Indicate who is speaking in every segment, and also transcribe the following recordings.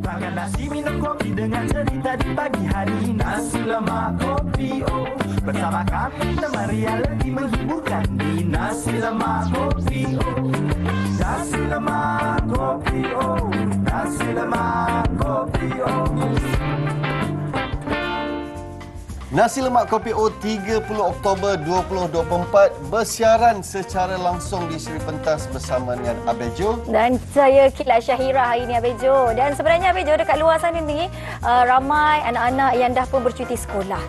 Speaker 1: Makan nasi minum kopi dengan cerita di pagi hari. Nasi lemak kopi bersama kami teman realiti menghiburkan di Nasi Lemak Kopi Nasi Lemak Kopi Nasi Lemak Kopi
Speaker 2: Nasi Lemak Kopi O 30 Oktober 2024 bersiaran secara langsung di Seri Pentas bersama dengan Abel Jo.
Speaker 3: Dan saya Kila Syahira hari ini Abel Jo. Dan sebenarnya Abel Jo dekat luar sana ni ramai anak-anak yang dah pun bercuti sekolah.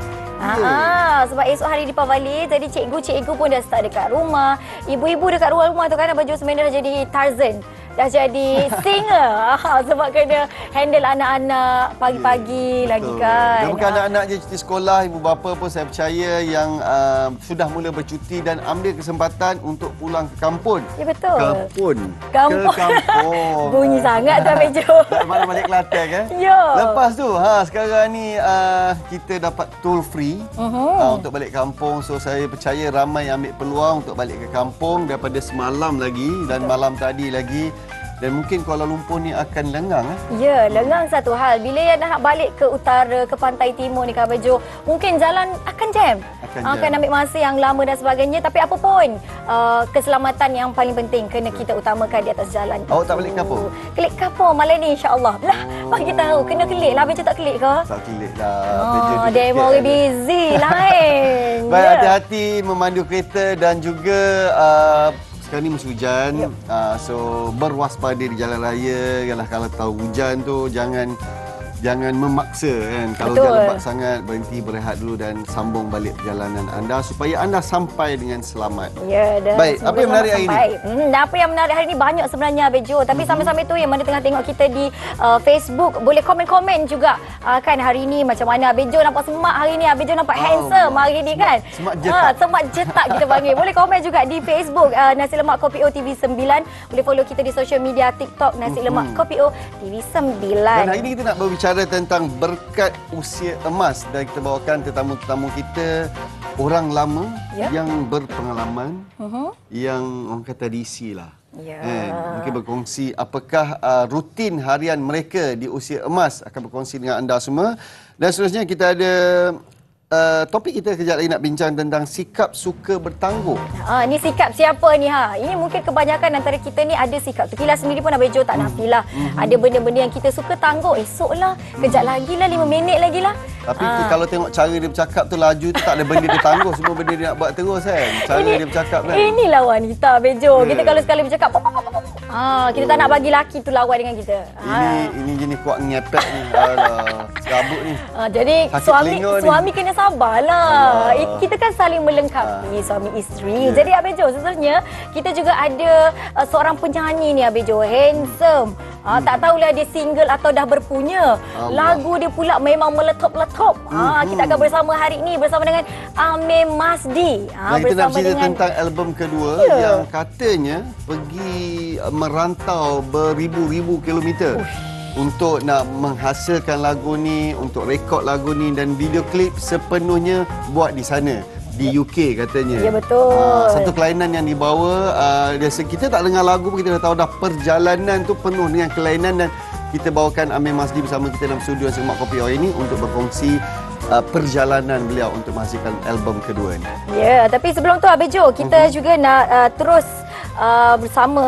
Speaker 3: Sebab esok hari Deepavali, jadi cikgu-cikgu pun dah start dekat rumah. Ibu-ibu dekat luar rumah tu kan Abel Jo sebenarnya dah jadi Tarzan. Dah jadi singer sebab kena handle anak-anak pagi-pagi lagi kan.
Speaker 2: Dan bukan anak-anak je cuti sekolah, ibu bapa pun saya percaya yang sudah mula bercuti dan ambil kesempatan untuk pulang ke kampung.
Speaker 3: Ya betul.
Speaker 2: Kampung.
Speaker 3: Kampung.
Speaker 2: Ke kampung.
Speaker 3: Bunyi sangat tu Abel Jo.
Speaker 2: Mana balik Kelantan kan?
Speaker 3: Ya.
Speaker 2: Lepas tu sekarang ni kita dapat toll free untuk balik kampung. So saya percaya ramai yang ambil peluang untuk balik ke kampung daripada semalam lagi dan malam tadi lagi. Dan mungkin Kuala Lumpur ni akan lengang.
Speaker 3: Ya, lengang satu hal. Bila yang nak balik ke utara, ke pantai timur ni Kak Bejo, mungkin jalan akan jam. Akan ambil masa yang lama dan sebagainya. Tapi apa pun, keselamatan yang paling penting kena kita utamakan di atas jalan.
Speaker 2: Awak tak balik kapur?
Speaker 3: Kelik kapur malam ni insya-Allah. Lah, bagi tahu kena kelik lah. Bejo tak kelik ke?
Speaker 2: Tak kelik lah.
Speaker 3: Dia memang busy lain.
Speaker 2: Baik, hati-hati memandu kereta dan juga sekarang ni musim hujan, so berwaspada di jalan raya. Kalau tahu hujan tu jangan memaksa kan. Kalau hujan lebat sangat, berhenti berehat dulu dan sambung balik perjalanan anda supaya anda sampai dengan selamat.
Speaker 3: Ya, dan
Speaker 2: baik, apa yang menarik hari ini?
Speaker 3: Apa yang menarik hari ini banyak sebenarnya Abel Jo. Tapi sambil-sambil tu yang mana tengah tengok kita di Facebook, boleh komen-komen juga kan hari ini macam mana Abel Jo nampak semak hari ini, Abel Jo nampak handsome hari ini kan.
Speaker 2: Semak jetak.
Speaker 3: Semak jetak kita panggil. Boleh komen juga di Facebook Nasi Lemak Kopi O TV9. Boleh follow kita di social media TikTok Nasi Lemak Kopi O TV9.
Speaker 2: Dan hari ini kita nak berbicara tentang berkat usia emas dan kita bawakan tetamu-tetamu kita orang lama yang berpengalaman, yang orang kata diisi lah. Mungkin berkongsi apakah rutin harian mereka di usia emas, akan berkongsi dengan anda semua. Dan seterusnya kita ada topik kita kejap lagi nak bincang tentang sikap suka bertangguh.
Speaker 3: Ni sikap siapa ni Ini mungkin kebanyakan antara kita ni ada sikap tu. Kila sendiri pun Abel Jo tak nafilah. Ada benda-benda yang kita suka tangguh. Esok lah, kejap lagi lah, 5 minit lagi lah.
Speaker 2: Tapi kalau tengok cara dia bercakap tu laju tu tak ada benda dia tangguh. Semua benda dia nak buat terus kan. Cara dia bercakap kan. Inilah
Speaker 3: wanita Abel Jo. Kita kalau sekali bercakap kita tak nak bagi laki tu lawan dengan kita.
Speaker 2: Ini jenis kuat ngepek ni. Alah, serabut ni.
Speaker 3: Jadi suami kena sabarlah. Kita kan saling melengkapi suami isteri. Jadi Abel Jo, sebenarnya kita juga ada seorang penyanyi ni Abel Jo, handsome. Tak tahulah dia single atau dah berpunya. Lagu dia pula memang meletop-letop. Kita akan bersama hari ini bersama dengan Amir Masdi.
Speaker 2: Kita nak cerita tentang album kedua yang katanya pergi merantau beribu-ribu kilometer untuk nak menghasilkan lagu ni, untuk rekod lagu ni, dan video klip sepenuhnya buat di sana. Di UK katanya.
Speaker 3: Ya betul.
Speaker 2: Satu kelainan yang dibawa, kita tak dengar lagu pun kita dah tahu dah perjalanan tu penuh dengan kelainan. Dan kita bawakan Amir Masdi bersama kita dalam studio Nasi Lemak Kopi O ini untuk berkongsi perjalanan beliau untuk menghasilkan album kedua ni.
Speaker 3: Ya, tapi sebelum tu Abel Jo, kita juga nak terus bersama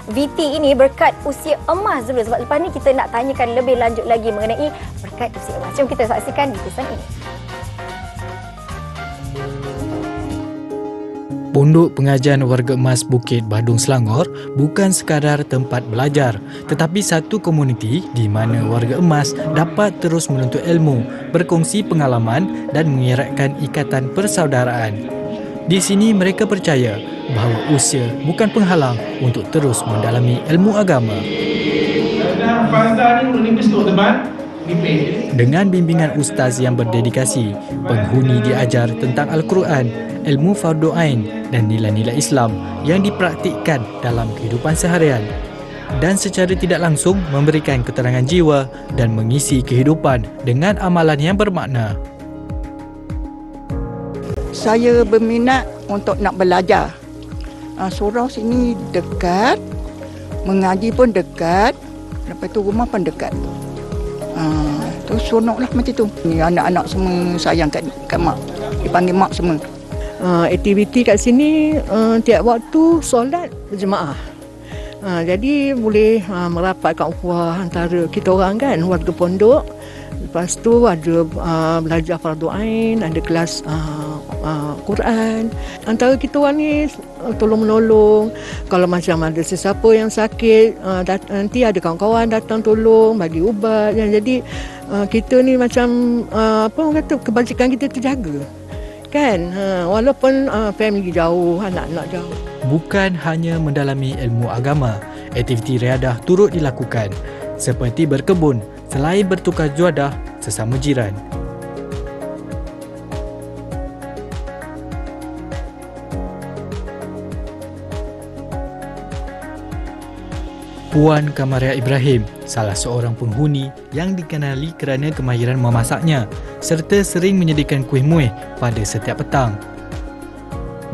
Speaker 3: VT ini berkat usia emas dulu. Sebab lepas ni kita nak tanyakan lebih lanjut lagi mengenai berkat usia emas. Jom kita saksikan di kisah ini.
Speaker 4: Pondok Pengajian Warga Emas Bukit Badung Selangor bukan sekadar tempat belajar, tetapi satu komuniti di mana warga emas dapat terus menuntut ilmu, berkongsi pengalaman dan mengeratkan ikatan persaudaraan. Di sini mereka percaya bahawa usia bukan penghalang untuk terus mendalami ilmu agama. Dengan bimbingan ustaz yang berdedikasi, penghuni diajar tentang Al-Quran, ilmu fardu ain dan nilai-nilai Islam yang dipraktikkan dalam kehidupan seharian, dan secara tidak langsung memberikan keterangan jiwa dan mengisi kehidupan dengan amalan yang bermakna.
Speaker 5: Saya berminat untuk nak belajar. Surau sini dekat, mengaji pun dekat. Lepas tu rumah pun dekat. Tu seronok lah macam tu. Ni anak-anak semua sayang kat mak. Dipanggil mak semua.
Speaker 6: Aktiviti kat sini tiap waktu solat berjemaah. Jadi boleh merapatkan ukhuwah antara kita orang kan, warga pondok. Lepas tu ada belajar fardu ain, ada kelas Quran. Antara kita orang ni tolong-menolong. Kalau macam ada sesiapa yang sakit, nanti ada kawan-kawan datang tolong, bagi ubat. Jadi kita ni macam apa orang kata, kebajikan kita terjaga. Kan, walaupun family jauh, anak-anak jauh.
Speaker 4: Bukan hanya mendalami ilmu agama, aktiviti riadah turut dilakukan seperti berkebun selain bertukar juadah sesama jiran. Puan Kamaria Ibrahim, salah seorang penghuni yang dikenali kerana kemahiran memasaknya serta sering menyediakan kuih muih pada setiap petang.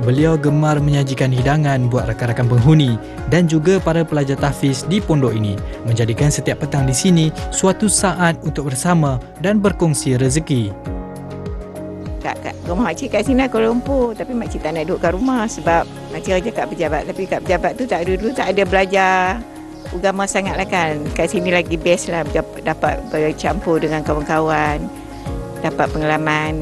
Speaker 4: Beliau gemar menyajikan hidangan buat rakan-rakan penghuni dan juga para pelajar tahfiz di pondok ini, menjadikan setiap petang di sini suatu saat untuk bersama dan berkongsi rezeki.
Speaker 5: Kat rumah makcik kat sini Kuala Lumpur, tapi makcik tak nak duduk kat rumah sebab makcik kerja kat pejabat. Tapi kat pejabat tu tak ada belajar agama sangatlah kan. Kat sini lagi best lah, dapat bercampur dengan kawan-kawan, dapat pengalaman.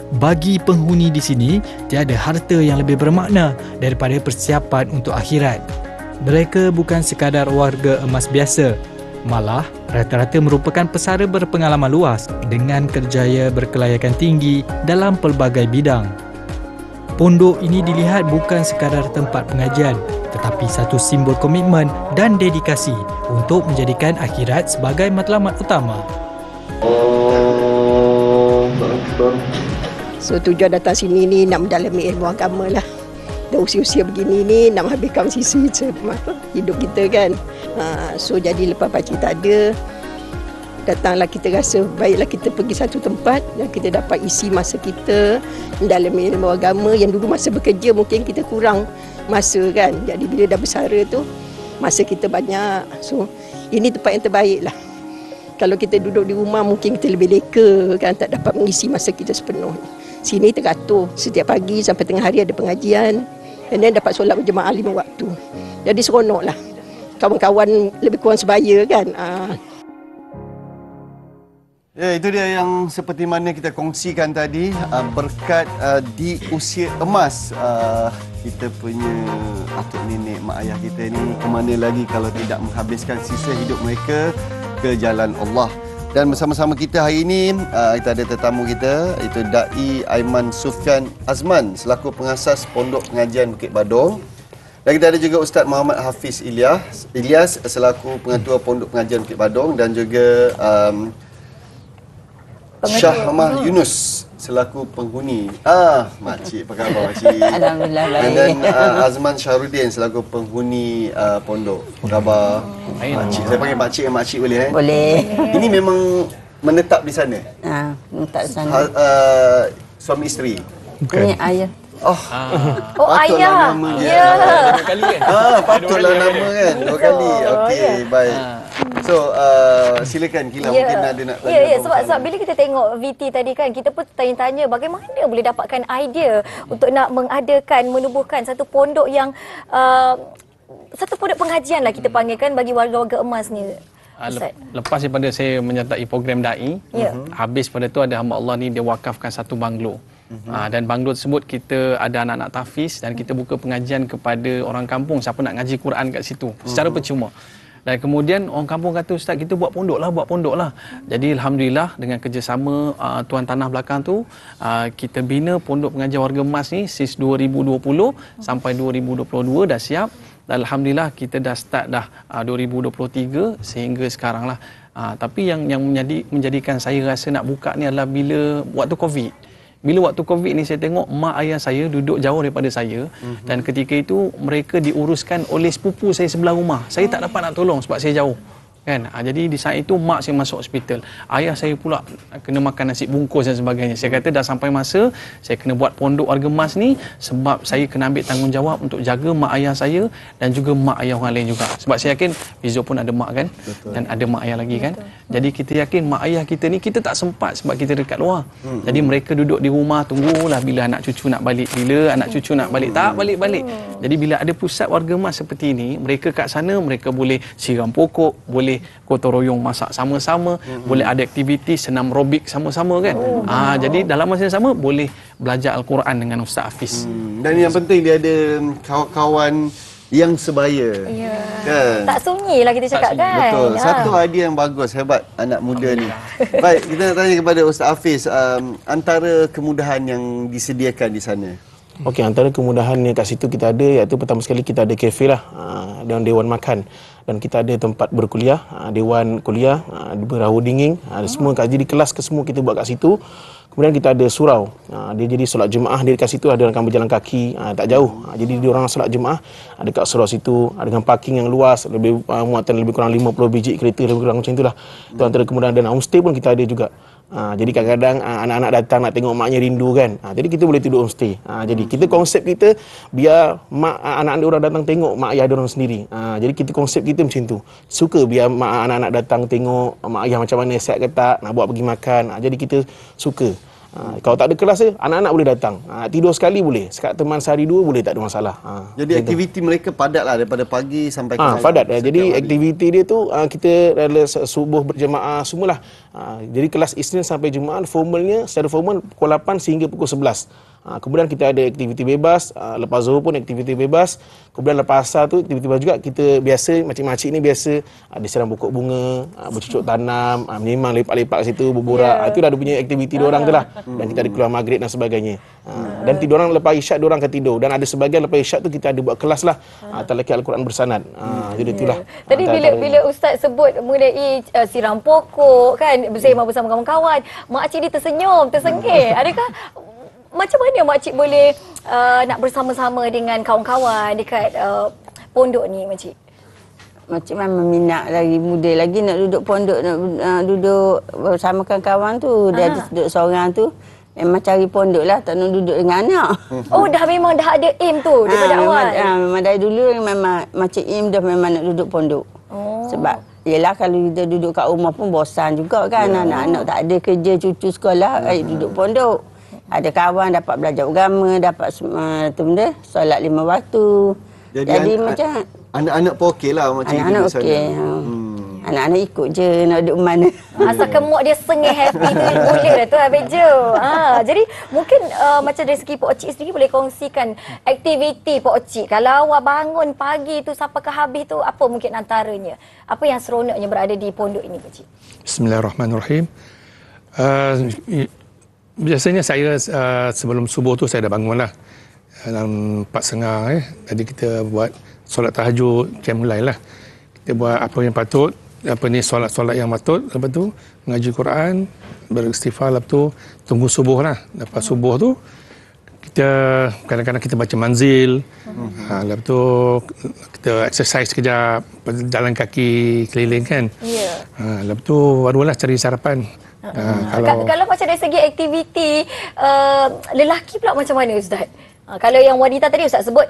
Speaker 4: Bagi penghuni di sini, tiada harta yang lebih bermakna daripada persiapan untuk akhirat. Mereka bukan sekadar warga emas biasa, malah rata-rata merupakan pesara berpengalaman luas dengan kerjaya berkelayakan tinggi dalam pelbagai bidang. Pondok ini dilihat bukan sekadar tempat pengajian, tetapi satu simbol komitmen dan dedikasi untuk menjadikan akhirat sebagai matlamat utama.
Speaker 7: So tujuan datang sini ni nak mendalami ilmu agama lah. Dan usia-usia begini ni nak habiskan sisa hidup kita kan. So jadi lepas pakcik tak ada, datanglah kita rasa baiklah kita pergi satu tempat yang kita dapat isi masa kita mendalami ilmu agama. Yang dulu masa bekerja mungkin kita kurang masa kan. Jadi bila dah bersara tu masa kita banyak. So ini tempat yang terbaik lah. Kalau kita duduk di rumah mungkin kita lebih leka kan, tak dapat mengisi masa kita sepenuhnya. Sini teratur, setiap pagi sampai tengah hari ada pengajian dan dapat solat berjemaah 5 waktu. Jadi seronok lah. Kawan-kawan lebih kurang sebaya kan.
Speaker 2: Ya, itu dia yang seperti mana kita kongsikan tadi, berkat di usia emas kita punya atuk nenek, mak ayah kita ni, kemana lagi kalau tidak menghabiskan sisa hidup mereka ke jalan Allah. Dan bersama-sama kita hari ini, kita ada tetamu kita, itu Dai Aiman Sufyan Azman selaku pengasas Pondok Pengajian Bukit Badong. Dan kita ada juga Ustaz Muhammad Hafiz Ilyas selaku pengetua Pondok Pengajian Bukit Badong, dan juga Syahmah Yunus selaku penghuni. Makcik, apa khabar makcik?
Speaker 5: Alhamdulillah baik.
Speaker 2: Dan Azman Syahrudin selaku penghuni pondok. Apa khabar? Makcik. Saya panggil makcik dan makcik boleh eh?
Speaker 5: Boleh.
Speaker 2: Ini memang menetap di sana?
Speaker 5: Menetap di sana.
Speaker 2: Suami isteri?
Speaker 5: Ini ayah.
Speaker 3: Ayah.
Speaker 2: Nama dia.
Speaker 3: Ya.
Speaker 8: Dua kali kan?
Speaker 2: Patutlah nama kan? 2 kali. Okey, baik. So, silakan Kila, mungkin ada nak tanya.
Speaker 3: Ya, sebab bila kita tengok VT tadi kan, kita pun tanya-tanya bagaimana boleh dapatkan idea untuk nak mengadakan, menubuhkan satu pondok yang satu pondok pengajian lah kita panggilkan bagi warga-warga emas ni.
Speaker 8: Lepas daripada saya menyertai program DAI, habis pada tu ada hamba Allah ni dia wakafkan satu banglo. Dan banglo tersebut kita ada anak-anak tahfiz dan kita buka pengajian kepada orang kampung siapa nak ngaji Quran kat situ secara percuma. Dan kemudian orang kampung kata, Ustaz, kita buat pondok lah. Jadi Alhamdulillah dengan kerjasama tuan tanah belakang tu, kita bina Pondok Pengajian Warga Emas ni since 2020 sampai 2022 dah siap. Dan Alhamdulillah kita dah start dah 2023 sehingga sekarang lah. Tapi yang menjadikan saya rasa nak buka ni adalah bila waktu Covid. Bila waktu Covid ni saya tengok mak ayah saya duduk jauh daripada saya, dan ketika itu mereka diuruskan oleh sepupu saya sebelah rumah. Saya tak dapat nak tolong sebab saya jauh. kan. Jadi di saat itu mak saya masuk hospital, ayah saya pula kena makan nasi bungkus dan sebagainya. Saya kata dah sampai masa saya kena buat pondok warga emas ni sebab saya kena ambil tanggungjawab untuk jaga mak ayah saya dan juga mak ayah orang lain juga. Sebab saya yakin Fizo pun ada mak kan. Betul. Dan ada mak ayah lagi kan. Jadi kita yakin mak ayah kita ni kita tak sempat sebab kita dekat luar. Jadi mereka duduk di rumah tunggulah bila anak cucu nak balik, bila anak cucu nak balik, tak balik-balik. Jadi bila ada pusat warga emas seperti ini, mereka kat sana mereka boleh siram pokok, boleh gotong royong masak sama-sama, boleh ada aktiviti senam robik sama-sama kan. Jadi dalam masa yang sama boleh belajar Al-Quran dengan Ustaz Hafiz.
Speaker 2: Dan yang penting dia ada kawan-kawan yang sebaya. Kan?
Speaker 3: Tak sunyi lah kita cakap kan.
Speaker 2: Betul. Satu idea yang bagus, hebat anak muda ni. Baik, kita nak tanya kepada Ustaz Hafiz, antara kemudahan yang disediakan di sana.
Speaker 9: Okey, antara kemudahan yang kat situ kita ada, iaitu pertama sekali kita ada kafe lah, dan dewan makan, dan kita ada tempat berkuliah, dewan kuliah, berahu dinging, semua kaji di kelas ke semua kita buat kat situ. Kemudian kita ada surau, dia jadi solat Jumaah dia kat situ, ada orang akan berjalan kaki, tak jauh, jadi dia orang solat Jumaah dekat surau situ, dengan parking yang luas, lebih muatan lebih kurang 50 biji kereta, lebih kurang macam itulah. Itu antara kemudahan. Dan homestay pun kita ada juga. Jadi kadang-kadang anak-anak datang nak tengok maknya rindu kan. Jadi kita boleh tidur homestay. Jadi kita konsep kita biar anak-anak orang datang tengok mak ayah orang sendiri. Jadi kita konsep kita macam tu. Suka biar anak-anak datang tengok mak ayah macam mana, sihat ke tak, nak buat pergi makan. Jadi kita suka. Kalau tak ada kelas anak-anak boleh datang. Tidur sekali boleh. Sekat teman sehari dua boleh, tak ada masalah.
Speaker 2: Jadi aktiviti mereka padat lah daripada pagi sampai ke malam.
Speaker 9: Padat. Jadi aktiviti dia tu kita subuh berjemaah semualah. Jadi kelas Isnin sampai Jumaat formalnya secara formal pukul 8 sehingga pukul 11. Kemudian kita ada aktiviti bebas, lepas Zuhur pun aktiviti bebas. Kemudian lepas asar tu aktiviti bebas juga. Kita biasa, makcik-makcik ni biasa ada siram pokok bunga, bercucuk tanam, memang lepak-lepak kat situ, berborak. Itu dah ada punya aktiviti diorang tu lah. Dan kita ada keluar maghrib dan sebagainya. Dan diorang lepas isyak diorang akan tidur. Dan ada sebagian lepas isyak tu kita ada buat kelas lah, talaqi Al-Quran bersanad. Jadi itulah.
Speaker 3: Tadi bila Ustaz sebut mengenai siram pokok kan, bersama kawan-kawan, makcik ni tersenyum, tersengih. Adakah macam mana makcik boleh nak bersama-sama dengan kawan-kawan dekat pondok ni, makcik?
Speaker 10: Makcik memang minat lagi, muda lagi nak duduk pondok, nak duduk bersama kawan tu. Dia duduk seorang tu, memang cari pondok lah, tak nak duduk dengan anak.
Speaker 3: Oh, memang dah ada aim tu daripada awal?
Speaker 10: Memang dari dulu memang makcik aim dah memang nak duduk pondok. Sebab yelah kalau kita duduk kat rumah pun bosan juga kan. Anak-anak tak ada kerja, cucu sekolah, duduk pondok. Ada kawan dapat belajar agama, dapat tu benda, solat 5 waktu. Jadi macam
Speaker 2: anak-anak pun okey lah macam
Speaker 10: anak-anak okey. Anak-anak ikut je nak duduk mana.
Speaker 3: Asalkan muak dia sengih happy tu boleh dah tu habis je. Jadi mungkin macam dari segi Pak Cik sendiri boleh kongsikan aktiviti Pak Cik. Kalau awak bangun pagi tu sampai ke habis tu, apa mungkin antaranya? Apa yang seronoknya berada di pondok ini, Pak Cik?
Speaker 11: Bismillahirrahmanirrahim. Biasanya saya sebelum subuh tu saya dah bangun lah. Dalam 4.30 tadi kita buat solat tahajud, macam mulailah. Kita buat apa yang patut, solat-solat yang patut, lepas tu mengaji Quran, beristighfar, lepas tu tunggu subuh lah. Lepas subuh tu kita kadang-kadang kita baca manzil, lepas tu kita exercise sekejap, jalan kaki keliling kan. Lepas tu barulah cari sarapan.
Speaker 3: Kalau macam dari segi aktiviti lelaki pula macam mana, Ustaz? Kalau yang wanita tadi Ustaz sebut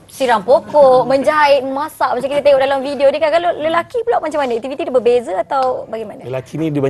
Speaker 3: siram pokok, menjahit, masak macam kita tengok dalam video ni kan. Kalau lelaki pula macam mana? Aktiviti dia berbeza atau bagaimana?
Speaker 9: Lelaki ni dia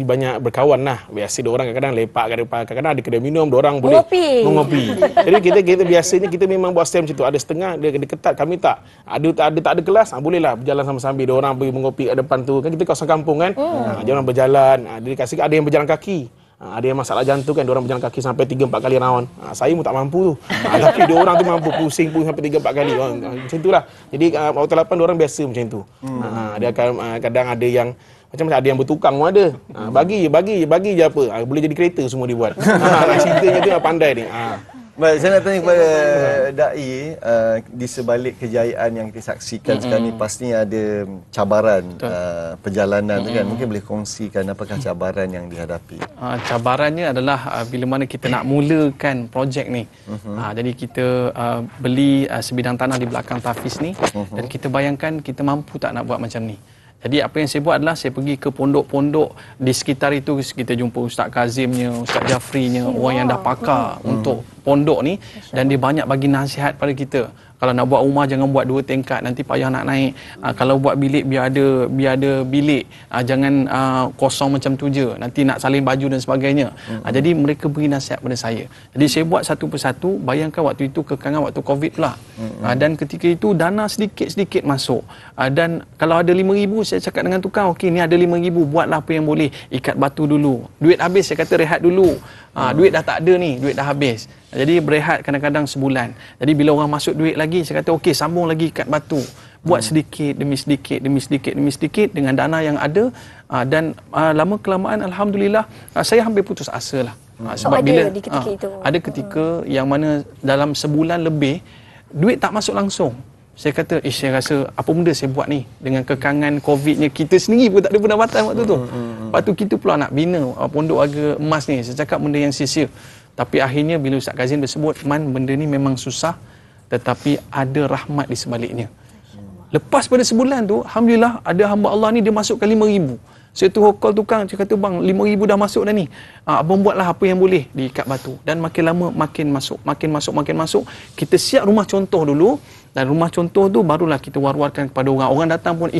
Speaker 9: banyak berkawan lah. Biasa dia orang kadang-kadang lepak, kadang-kadang ada kedai minum, dia orang boleh mengopi. Jadi kita biasanya kita memang buat style macam tu. Ada setengah dia ketat, kami tak. Tak ada kelas, bolehlah berjalan sama-sama. Dia orang pergi mengopi kat depan tu. Kan kita kawasan kampung kan. Dia orang berjalan, dia kasih ada yang berjalan kaki. Ada yang masalah jantung kan, diorang berjalan kaki sampai 3-4 kali round. Saya pun tak mampu tu. Tapi diorang tu mampu pusing sampai 3-4 kali. Macam itulah. Jadi waktu 8 diorang biasa macam tu. Dia akan kadang ada yang macam ada yang bertukang pun ada. Bagi je apa. Boleh jadi kereta semua dia buat. Ceritanya tu pandai ni.
Speaker 2: Baik, saya nak tanya kepada Dai, di sebalik kejayaan yang kita saksikan sekarang ni pastinya ada cabaran perjalanan kan. Mungkin boleh kongsikan apakah cabaran yang dihadapi?
Speaker 8: Cabarannya adalah bila mana kita nak mulakan projek ni. Jadi kita beli sebidang tanah di belakang Tafiz ni dan kita bayangkan kita mampu tak nak buat macam ni. Jadi apa yang saya buat adalah saya pergi ke pondok-pondok di sekitar itu, kita jumpa Ustaz Kazimnya, Ustaz Jafrinya, orang yang dah pakar untuk pondok ni, dan dia banyak bagi nasihat pada kita. Kalau nak buat rumah jangan buat 2 tingkat, nanti payah nak naik. Kalau buat bilik biar ada bilik, jangan kosong macam tu je, nanti nak salin baju dan sebagainya. Jadi mereka beri nasihat pada saya. Jadi saya buat satu persatu. Bayangkan waktu itu kekangan waktu Covid pula. Dan ketika itu dana sedikit-sedikit masuk. Dan kalau ada 5,000 saya cakap dengan tukang, okey ni ada 5,000, buatlah apa yang boleh. Ikat batu dulu. Duit habis saya kata rehat dulu. Duit dah tak ada ni, duit dah habis. Jadi berehat kadang-kadang sebulan. Jadi bila orang masuk duit lagi, saya kata okey sambung lagi ikat batu. Buat sedikit demi sedikit demi sedikit demi sedikit dengan dana yang ada. Dan lama kelamaan alhamdulillah saya hampir putus asa lah. Sebab bila
Speaker 3: di ketika itu.
Speaker 8: Ada ketika yang mana dalam sebulan lebih duit tak masuk langsung. Saya kata, saya rasa apa benda saya buat ni dengan kekangan Covid-nya, kita sendiri pun tak ada pendapatan waktu tu. Lepas tu kita pula nak bina pondok warga emas ni. Saya cakap benda yang sia-sia. Tapi akhirnya bila Ustaz Kazim bersebut, Man, benda ni memang susah tetapi ada rahmat di sebaliknya. Lepas pada sebulan tu, alhamdulillah ada hamba Allah ni dia masukkan 5,000. Saya tu call tukang, saya kata bang 5,000 dah masuk dah ni. Abang buatlah apa yang boleh di ikat batu. Dan makin lama makin masuk, makin masuk, makin masuk. Kita siap rumah contoh dulu, dan rumah contoh tu barulah kita war-warkan kepada orang. Orang datang pun,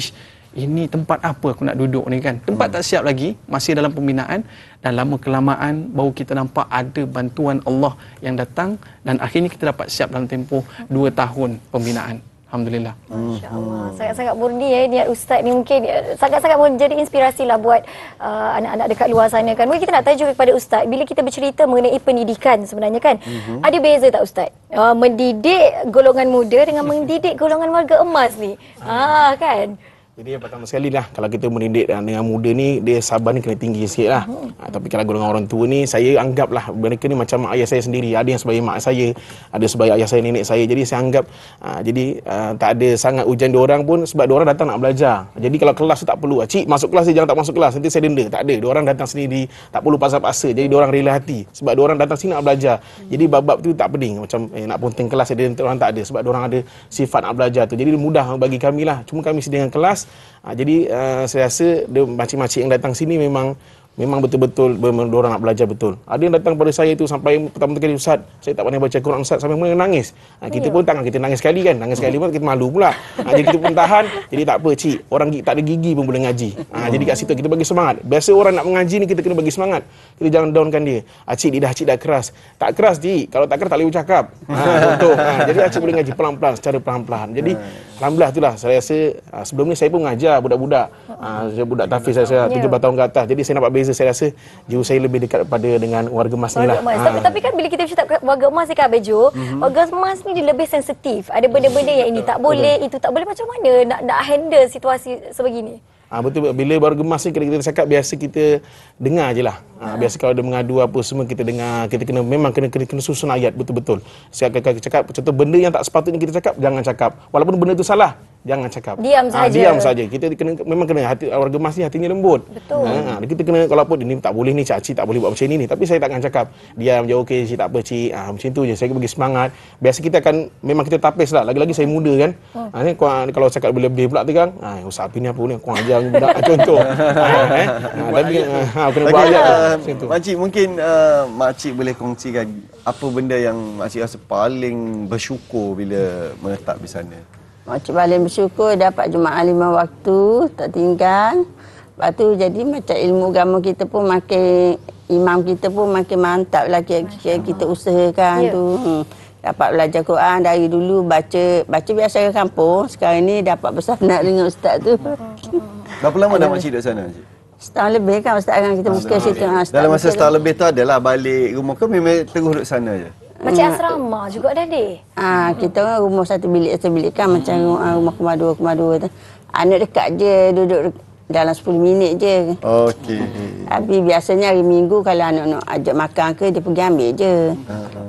Speaker 8: ini tempat apa aku nak duduk ni kan. Tempat tak siap lagi, masih dalam pembinaan. Dan lama kelamaan baru kita nampak ada bantuan Allah yang datang. Dan akhirnya kita dapat siap dalam tempoh 2 tahun pembinaan. Alhamdulillah.
Speaker 3: Masya-Allah. Sangat-sangat murni niat ustaz ni, mungkin sangat-sangat menjadi inspirasi lah buat anak-anak dekat luar sana kan. Mungkin kita nak tanya juga kepada ustaz, bila kita bercerita mengenai pendidikan sebenarnya kan, ada beza tak ustaz? Mendidik golongan muda dengan mendidik golongan warga emas ni. Kan?
Speaker 9: Jadi yang pertama sekali lah, kalau kita mendidik dengan muda ni, dia sabar ni kena tinggi sikit lah. Tapi kalau golongan orang tua ni, saya anggaplah mereka ni macam ayah saya sendiri. Ada yang sebagai mak saya, ada sebagai ayah saya, nenek saya. Jadi saya anggap, tak ada sangat ujian diorang pun sebab diorang datang nak belajar. Jadi kalau kelas tu tak perlu, cik masuk kelas je, jangan tak masuk kelas, nanti saya denda. Tak ada, diorang datang sendiri, tak perlu paksa-paksa. Jadi diorang rela hati sebab diorang datang sini nak belajar. Jadi bab-bab tu tak pening, macam nak ponteng kelas, diorang tak ada sebab diorang ada sifat nak belajar tu. Jadi mudah bagi kami lah. Cuma kami sediakan kelas. Jadi saya rasa makcik-makcik yang datang sini memang betul-betul diorang nak belajar betul. Ada yang datang pada saya tu sampai pertama kali, Ustaz, saya tak pandai baca Quran Ustaz, sampai mula nangis. Kita pun tangan kita nangis sekali kan. Nangis sekali pun kita malu pula. Jadi kita pun tahan. Jadi tak apa cik, orang tak ada gigi pun boleh ngaji. Jadi kat situ kita bagi semangat. Biasa orang nak mengaji ni kita kena bagi semangat. Kita jangan downkan dia. Cik cik dah keras. Tak keras cik. Kalau tak keras tak boleh bercakap. Contoh. Jadi cik boleh ngaji pelan-pelan, secara pelan-pelan. Jadi alhamdulillah itulah saya rasa sebelum ni saya pun mengajar budak-budak. Budak tahfiz saya 17 tahun ke atas. Jadi saya nampak beza, saya rasa jiwa saya lebih dekat dengan warga emas ni lah.
Speaker 3: Tapi kan bila kita bercakap warga emas ni Kak Bejo, warga emas ni dia lebih sensitif. Ada benda-benda yang ini tak boleh, itu tak boleh. Macam mana nak handle situasi sebegini?
Speaker 9: Betul, bila warga emas ni kita cakap biasa kita dengar je lah. Biasa kalau ada mengadu apa semua kita dengar, kita memang kena susun ayat betul-betul. Saya akan cakap contoh benda yang tak sepatutnya kita cakap, jangan cakap. Walaupun benda tu salah, jangan cakap.
Speaker 3: Diam saja.
Speaker 9: Diam saja. Kita memang kena warga emas ni hatinya lembut.
Speaker 3: Betul.
Speaker 9: Kita kena kalau apa ini tak boleh ni cik tak boleh buat macam ni. Tapi saya takkan cakap. Diam je, okey cik tak apa cik. Macam tu je. Saya bagi semangat. Biasa kita akan memang kita tapis lah. Lagi-lagi saya muda kan. Ni kalau cakap lebih pula tegang, Ustaz Api ni apa ni? Kau ajar budak contoh. Tapi kena buat ayat tu.
Speaker 2: Makcik mungkin makcik boleh kongsikan apa benda yang makcik rasa paling bersyukur bila menetap di sana?
Speaker 10: Makcik paling bersyukur dapat Jumaat 5 waktu, tak tinggal. Lepas tu jadi macam ilmu agama kita pun makin, imam kita pun makin mantap lah kita usahakan tu. Dapat belajar Quran dari dulu, baca biasa ke kampung. Sekarang ni dapat bersanad dengan ustaz tu.
Speaker 2: Berapa lama dah makcik duduk sana?
Speaker 10: Setahun lebih kan ustaz kan kita buka situ.
Speaker 2: Dalam masa setahun lebih tu adalah balik rumah ke memang terus duduk sana je?
Speaker 3: Macam asrama juga dah deh.
Speaker 10: Kita orang rumah satu bilik kan macam rumah koma tu. Anak dekat je, duduk dalam 10 minit je. Okey. Tapi biasanya hari Minggu kalau anak nak ajak makan ke dia pergi ambil je.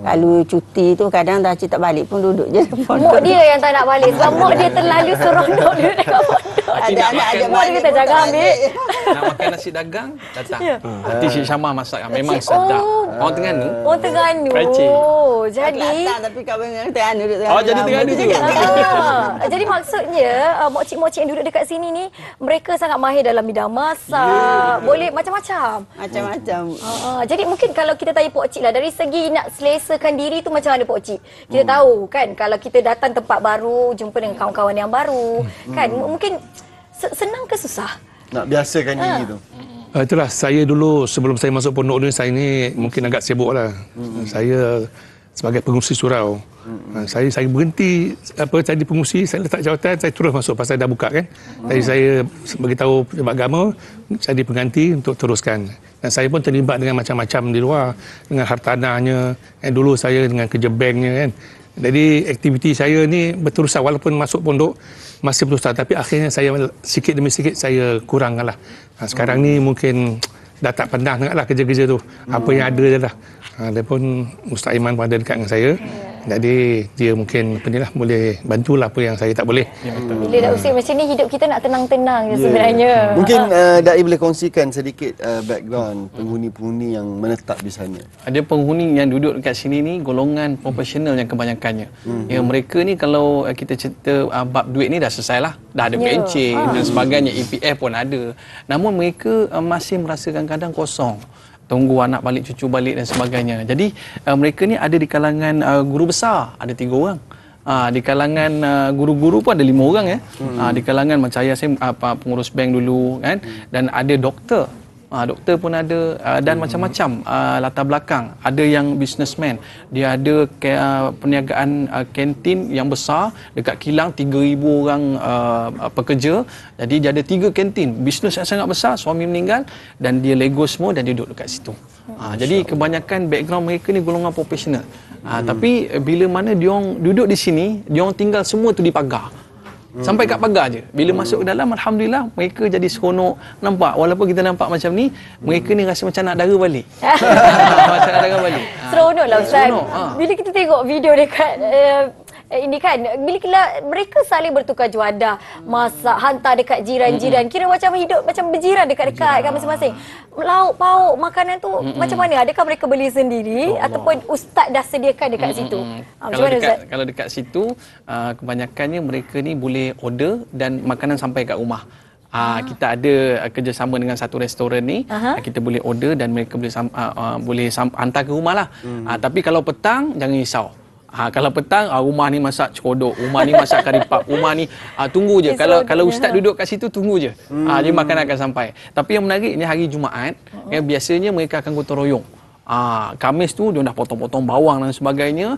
Speaker 10: Kalau cuti tu kadang dah cik tak balik pun duduk je pondok.
Speaker 3: Mak dia yang tak nak balik sebab mak dia terlalu seronok duduk dekat pondok.
Speaker 10: Ada
Speaker 3: mak dia kata jangan ambil.
Speaker 8: Nak makan nasi dagang, datang. Nanti Cik Syamah masak. Memang sedap. Orang Terengganu.
Speaker 3: Orang Terengganu. Jadi
Speaker 10: Kelantan tapi kahwin dengan Terengganu duduk Terengganu.
Speaker 8: Oh, jadi Terengganu juga.
Speaker 3: Jadi maksudnya mokcik-mokcik yang duduk dekat sini ni mereka sangat mahir dalam bidang masak, boleh macam-macam.
Speaker 10: Macam-macam.
Speaker 3: Jadi mungkin kalau kita tanya Pok Cik lah, dari segi nak selesakan diri tu macam mana Pok Cik? Kita tahu kan kalau kita datang tempat baru, jumpa dengan kawan-kawan yang baru, kan mungkin senang ke susah?
Speaker 2: Nak biasakan diri tu.
Speaker 11: Itulah, saya dulu sebelum saya masuk pondok ni, saya ni mungkin agak sibuk lah. Saya sebagai pengungsi surau. Saya berhenti jadi pengungsi, saya letak jawatan, saya terus masuk pasal dah buka kan. Jadi saya beritahu pejabat agama, saya pengganti untuk teruskan. Dan saya pun terlibat dengan macam-macam di luar, dengan hartanahnya. Dulu saya dengan kerja banknya kan. Jadi aktiviti saya ni berterusan walaupun masuk pondok masih berterusan, tapi akhirnya saya sikit demi sikit saya kurangkan lah. Sekarang ni mungkin dah tak pandang sangatlah kerja-kerja tu. Apa yang ada je lah. Dia pun Ustaz Iman pun ada dekat dengan saya. Jadi dia mungkin boleh bantulah apa yang saya tak boleh.
Speaker 3: Bila dah usia macam ni hidup kita nak tenang-tenang je sebenarnya.
Speaker 2: Mungkin Dai boleh kongsikan sedikit background penghuni-penghuni yang menetap di sana.
Speaker 8: Ada penghuni yang duduk dekat sini ni golongan profesional yang kebanyakannya. Ya, mereka ni kalau kita cerita bab duit ni dah selesai lah. Dah ada pencen dan sebagainya, EPF pun ada. Namun mereka masih merasakan kadang kosong. Tunggu anak balik, cucu balik dan sebagainya. Jadi mereka ni ada di kalangan guru besar, ada 3 orang. Di kalangan guru-guru pun ada 5 orang ya. Di kalangan macam saya pengurus bank dulu kan, dan ada doktor. Doktor pun ada dan macam-macam latar belakang. Ada yang businessman, dia ada perniagaan kantin yang besar dekat Kilang, 3,000 orang pekerja. Jadi dia ada 3 kantin, bisnes yang sangat besar. Suami meninggal dan dia lego semua dan dia duduk dekat situ. Jadi kebanyakan background mereka ni golongan profesional. Tapi bila mana diorang duduk di sini, diorang tinggal semua tu di pagar. Sampai kat pagar je. Bila masuk ke dalam, alhamdulillah mereka jadi seronok. Nampak walaupun kita nampak macam ni, mereka ni rasa macam nak dara balik. Macam nak dara balik.
Speaker 3: Seronoklah Ustaz. Bila kita tengok video dekat ini kan, bila mereka saling bertukar juadah, masak, hantar dekat jiran-jiran. Kira macam hidup macam berjiran dekat-dekat kan masing-masing. Lauk pauk makanan tu macam mana? Adakah mereka beli sendiri ataupun ustaz dah sediakan dekat situ?
Speaker 8: Kalau dekat situ kebanyakannya mereka ni boleh order dan makanan sampai kat rumah. Kita ada kerjasama dengan satu restoran ni. Kita boleh order dan mereka boleh hantar ke rumah lah. Tapi kalau petang jangan risau. Kalau petang rumah ni masak cekodok, rumah ni masak kari pap, rumah ni tunggu je. Kalau ustaz duduk kat situ tunggu je. Dia makanan akan sampai. Tapi yang menarik ni hari Jumaat, biasanya mereka akan gotong royong. Khamis tu dia dah potong-potong bawang dan sebagainya,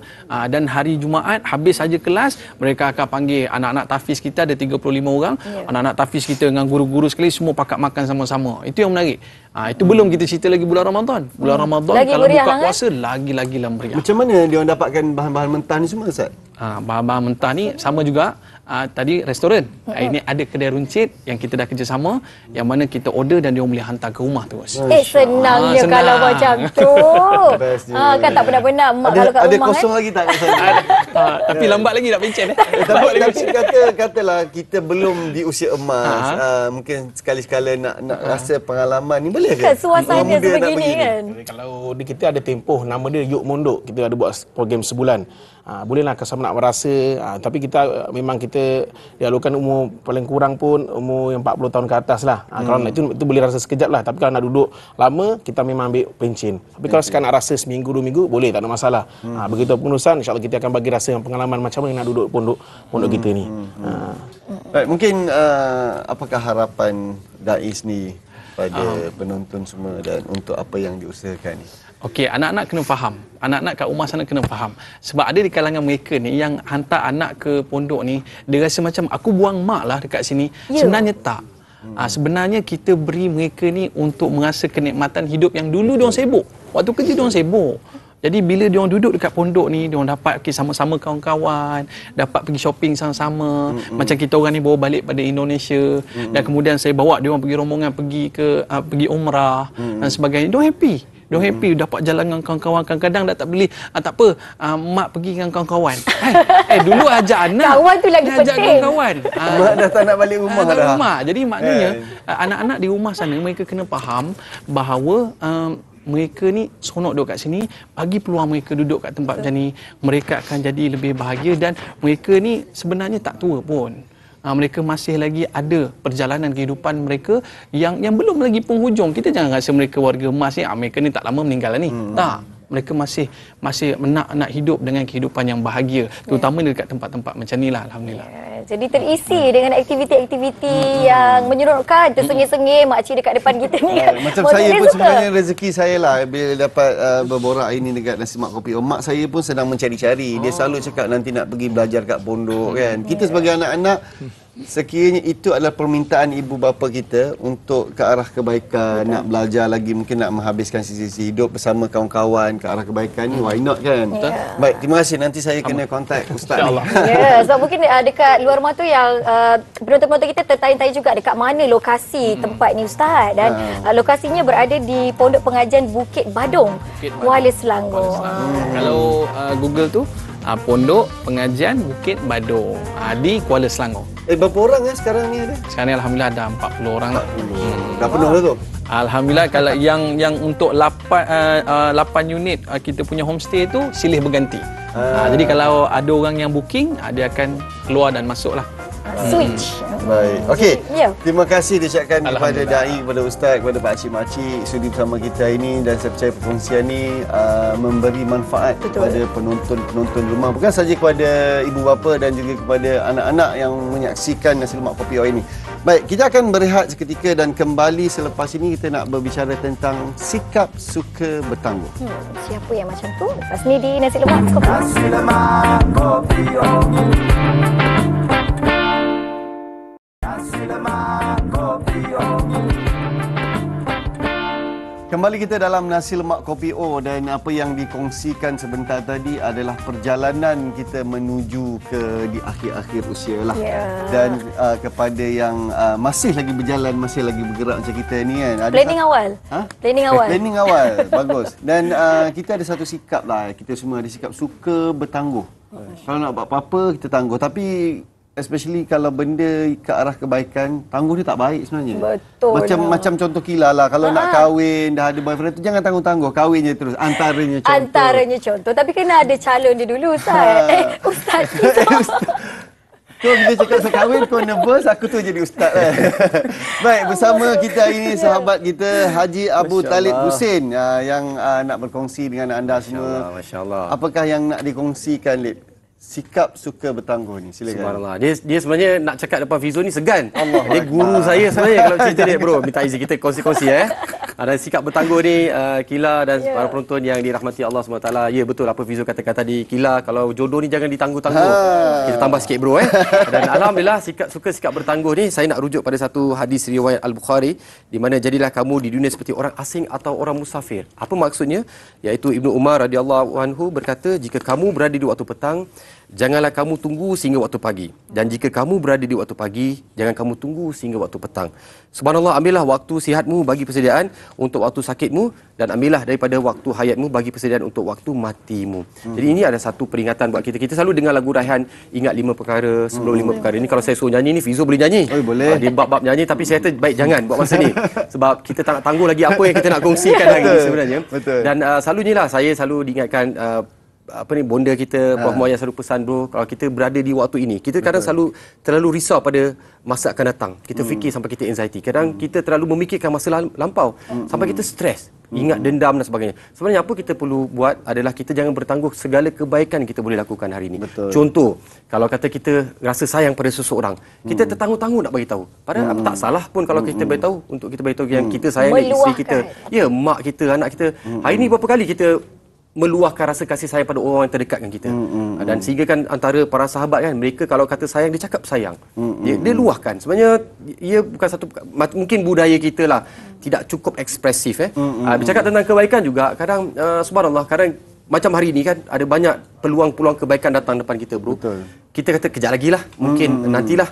Speaker 8: dan hari Jumaat habis saja kelas mereka akan panggil anak-anak tahfiz kita, ada 35 orang. Anak-anak tahfiz kita dengan guru-guru sekali semua pakat makan sama-sama. Itu yang menarik. Itu belum kita cerita lagi bulan Ramadan. Bulan Ramadan lagi kalau buka puasa lagi-lagi meriah.
Speaker 2: Macam mana dia orang dapatkan bahan-bahan mentah ni semua Ustaz?
Speaker 8: Bahan-bahan mentah ni sama juga. Tadi restoran. Ini ada kedai runcit yang kita dah kerjasama, yang mana kita order dan dia boleh hantar ke rumah terus.
Speaker 3: Senangnya kalau macam tu. Kan tak pernah mak kalau kat rumah.
Speaker 2: Ada kosong lagi tak kat sana?
Speaker 8: Tapi lambat lagi nak pencen.
Speaker 2: Tapi katalah kita belum di usia emas, mungkin sekali-sekala nak rasa pengalaman ni boleh ke?
Speaker 3: Kan suasana sebegini kan.
Speaker 9: Kalau di kita ada tempoh, nama dia Yuk Mondok. Kita ada buat program sebulan. Bolehlah kalau sama nak merasa, tapi kita memang kita dialurkan umur paling kurang pun umur yang 40 tahun ke atas lah. Kalau itu boleh rasa sekejap lah, tapi kalau nak duduk lama kita memang ambil pencen. Tapi kalau sekarang nak rasa seminggu 2 minggu boleh, tak ada masalah. Begitu pengurusan, insyaAllah kita akan bagi rasa yang pengalaman macam mana nak duduk pondok kita ni.
Speaker 2: Baik, mungkin apakah harapan Dais ni pada penonton semua dan untuk apa yang diusahakan ni?
Speaker 8: Okey, anak-anak kena faham. Anak-anak kat rumah sana kena faham. Sebab ada di kalangan mereka ni yang hantar anak ke pondok ni, dia rasa macam aku buang mak lah dekat sini. Sebenarnya tak. Sebenarnya kita beri mereka ni untuk merasa kenikmatan hidup yang dulu diorang sibuk. Waktu kerja diorang sibuk. Jadi bila diorang duduk dekat pondok ni, diorang dapat sama-sama kawan-kawan, dapat pergi shopping sama-sama. Macam kita orang ni bawa balik pada Indonesia, dan kemudian saya bawa diorang pergi rombongan pergi umrah dan sebagainya. Diorang happy. Dia happy dapat jalan dengan kawan-kawan. Kadang-kadang dah tak beli, tak apa, mak pergi dengan kawan-kawan. Dulu ajak anak.
Speaker 3: Kawan tu lagi
Speaker 8: ajak
Speaker 3: penting.
Speaker 8: kawan.
Speaker 2: Mak dah tak nak balik rumah dah.
Speaker 8: Jadi maknanya anak-anak di rumah sana mereka kena faham bahawa mereka ni seronok duduk kat sini, bagi peluang mereka duduk kat tempat macam ni, mereka akan jadi lebih bahagia dan mereka ni sebenarnya tak tua pun. Mereka masih lagi ada perjalanan kehidupan mereka yang belum lagi penghujung. Kita jangan rasa mereka warga emas ni, mereka ni tak lama meninggal ni. Tak. Mereka masih nak hidup dengan kehidupan yang bahagia, terutama dekat tempat-tempat macam ni lah, alhamdulillah.
Speaker 3: Jadi terisi dengan aktiviti-aktiviti yang menyeronokkan, tersengih-sengih makcik dekat depan kita ni.
Speaker 2: Macam saya pun sebenarnya rezeki saya lah bila dapat berborak ini dekat Nasi Lemak Kopi O. Mak saya pun sedang mencari-cari. Dia selalu cakap nanti nak pergi belajar kat pondok kan. Kita sebagai anak-anak, sekiranya itu adalah permintaan ibu bapa kita untuk ke arah kebaikan, nak belajar lagi, mungkin nak menghabiskan sisi-sisi hidup bersama kawan-kawan ke arah kebaikan ni, why not kan? Baik, terima kasih. Nanti saya kena kontak Ustaz ni.
Speaker 3: Ya, sebab mungkin dekat luar rumah tu yang penonton-penonton kita tertanya-tanya juga dekat mana lokasi tempat ni Ustaz. Dan lokasinya berada di Pondok Pengajian Bukit Badung, Kuala Selangor.
Speaker 8: Kalau Google tu Pondok Pengajian Bukit Badung di Kuala Selangor.
Speaker 2: Berapa orang sekarang ni ada?
Speaker 8: Sekarang ni alhamdulillah ada 40 orang.
Speaker 2: Dah penuh dah tu?
Speaker 8: Alhamdulillah. Kalau yang untuk 8 unit kita punya homestay tu silih berganti. Jadi kalau ada orang yang booking, dia akan keluar dan masuk lah.
Speaker 3: Switch.
Speaker 2: Baik. Okey.
Speaker 3: Ya.
Speaker 2: Terima kasih diucapkan kepada Dai, kepada Ustaz, kepada Pak Cik Makcik sudi bersama kita ini, dan saya percaya perkongsian ni memberi manfaat kepada penonton-penonton rumah, bukan saja kepada ibu bapa dan juga kepada anak-anak yang menyaksikan Nasi Lemak Kopi O ini. Baik, kita akan berehat seketika dan kembali selepas ini kita nak berbicara tentang sikap suka bertangguh.
Speaker 3: Siapa yang macam tu? Lepas ni di Nasi Lemak Kopi O.
Speaker 1: Nasi Lemak Kopi O. Nasi Lemak Kopi O.
Speaker 2: Kembali kita dalam Nasi Lemak Kopi O, dan apa yang dikongsikan sebentar tadi adalah perjalanan kita menuju ke di akhir-akhir usia lah. Dan kepada yang masih lagi berjalan, masih lagi bergerak macam kita ni kan.
Speaker 3: Planning awal. Planning awal.
Speaker 2: Planning awal. Bagus. Dan kita ada satu sikap lah. Kita semua ada sikap suka bertangguh. Kalau nak buat apa-apa, kita tangguh. Tapi especially kalau benda ke arah kebaikan, tangguh ni tak baik sebenarnya.
Speaker 3: Betul.
Speaker 2: Macam contoh Kila lah, kalau nak kahwin, dah ada boyfriend tu, jangan tangguh-tangguh, kahwin je terus. Antaranya contoh. Tapi kena ada calon dia dulu, Ustaz. Ustaz. Kau bila cakap saya kahwin, kau nervous, aku tu jadi ustaz lah. Baik, bersama kita hari ini sahabat kita Haji Abu Talib Husin yang nak berkongsi dengan anda semua.
Speaker 12: Masya Allah.
Speaker 2: Apakah yang nak dikongsikan, Lip? Sikap suka bertangguh ni, silakan.
Speaker 12: Subhanallah. Dia sebenarnya nak cakap depan Fizo ni segan. Dia guru saya sebenarnya kalau cerita dia, bro. Minta izin kita kongsi-kongsi Dan sikap bertangguh ni, Kila dan para penonton yang dirahmati Allah SWT. Ya, betul apa Fizo katakan tadi. Kila, kalau jodoh ni jangan ditangguh-tangguh. Kita tambah sikit, bro. Dan alhamdulillah, sikap bertangguh ni, saya nak rujuk pada satu hadis riwayat Al-Bukhari, di mana jadilah kamu di dunia seperti orang asing atau orang musafir. Apa maksudnya? Iaitu Ibnu Umar radhiyallahu anhu berkata, jika kamu berada di waktu petang, janganlah kamu tunggu sehingga waktu pagi. Dan jika kamu berada di waktu pagi, jangan kamu tunggu sehingga waktu petang. Subhanallah, ambillah waktu sihatmu bagi persediaan untuk waktu sakitmu, dan ambillah daripada waktu hayatmu bagi persediaan untuk waktu matimu. Jadi ini ada satu peringatan buat kita. Kita selalu dengar lagu Raihan, ingat 5 perkara sebelum 5 perkara. Ini kalau saya suruh nyanyi ni, Fizo boleh nyanyi.
Speaker 2: Boleh.
Speaker 12: Dia bab-bab nyanyi, tapi saya kata baik jangan buat masa ni. Sebab kita tak nak tangguh lagi apa yang kita nak kongsikan lagi sebenarnya.
Speaker 2: Betul.
Speaker 12: Dan selalunya lah, saya selalu diingatkan bonda kita, Prof Muhammad yang selalu pesan, bro, kalau kita berada di waktu ini, kita kadang terlalu risau pada masa akan datang. Kita fikir sampai kita anxiety. Kadang kita terlalu memikirkan masa lampau sampai kita stres, ingat dendam dan sebagainya. Sebenarnya apa kita perlu buat adalah kita jangan bertangguh segala kebaikan yang kita boleh lakukan hari ini. Contoh, kalau kata kita rasa sayang pada seseorang, kita tertangguh-tangguh nak bagi tahu. Padahal tak salah pun kalau kita bagi tahu, untuk kita bagi tahu yang kita sayang isteri kita, ya, mak kita, anak kita. Hari ini berapa kali kita meluahkan rasa kasih sayang pada orang yang terdekat dengan kita. Dan sehingga kan antara para sahabat kan, mereka kalau kata sayang, dia cakap sayang. Dia luahkan. Sebenarnya ia bukan satu, mungkin budaya kita lah tidak cukup ekspresif. Bercakap tentang kebaikan juga, kadang subhanallah, kadang macam hari ini kan ada banyak peluang-peluang kebaikan datang depan kita, bro. Betul. Kita kata kejap lagi lah, mungkin nantilah.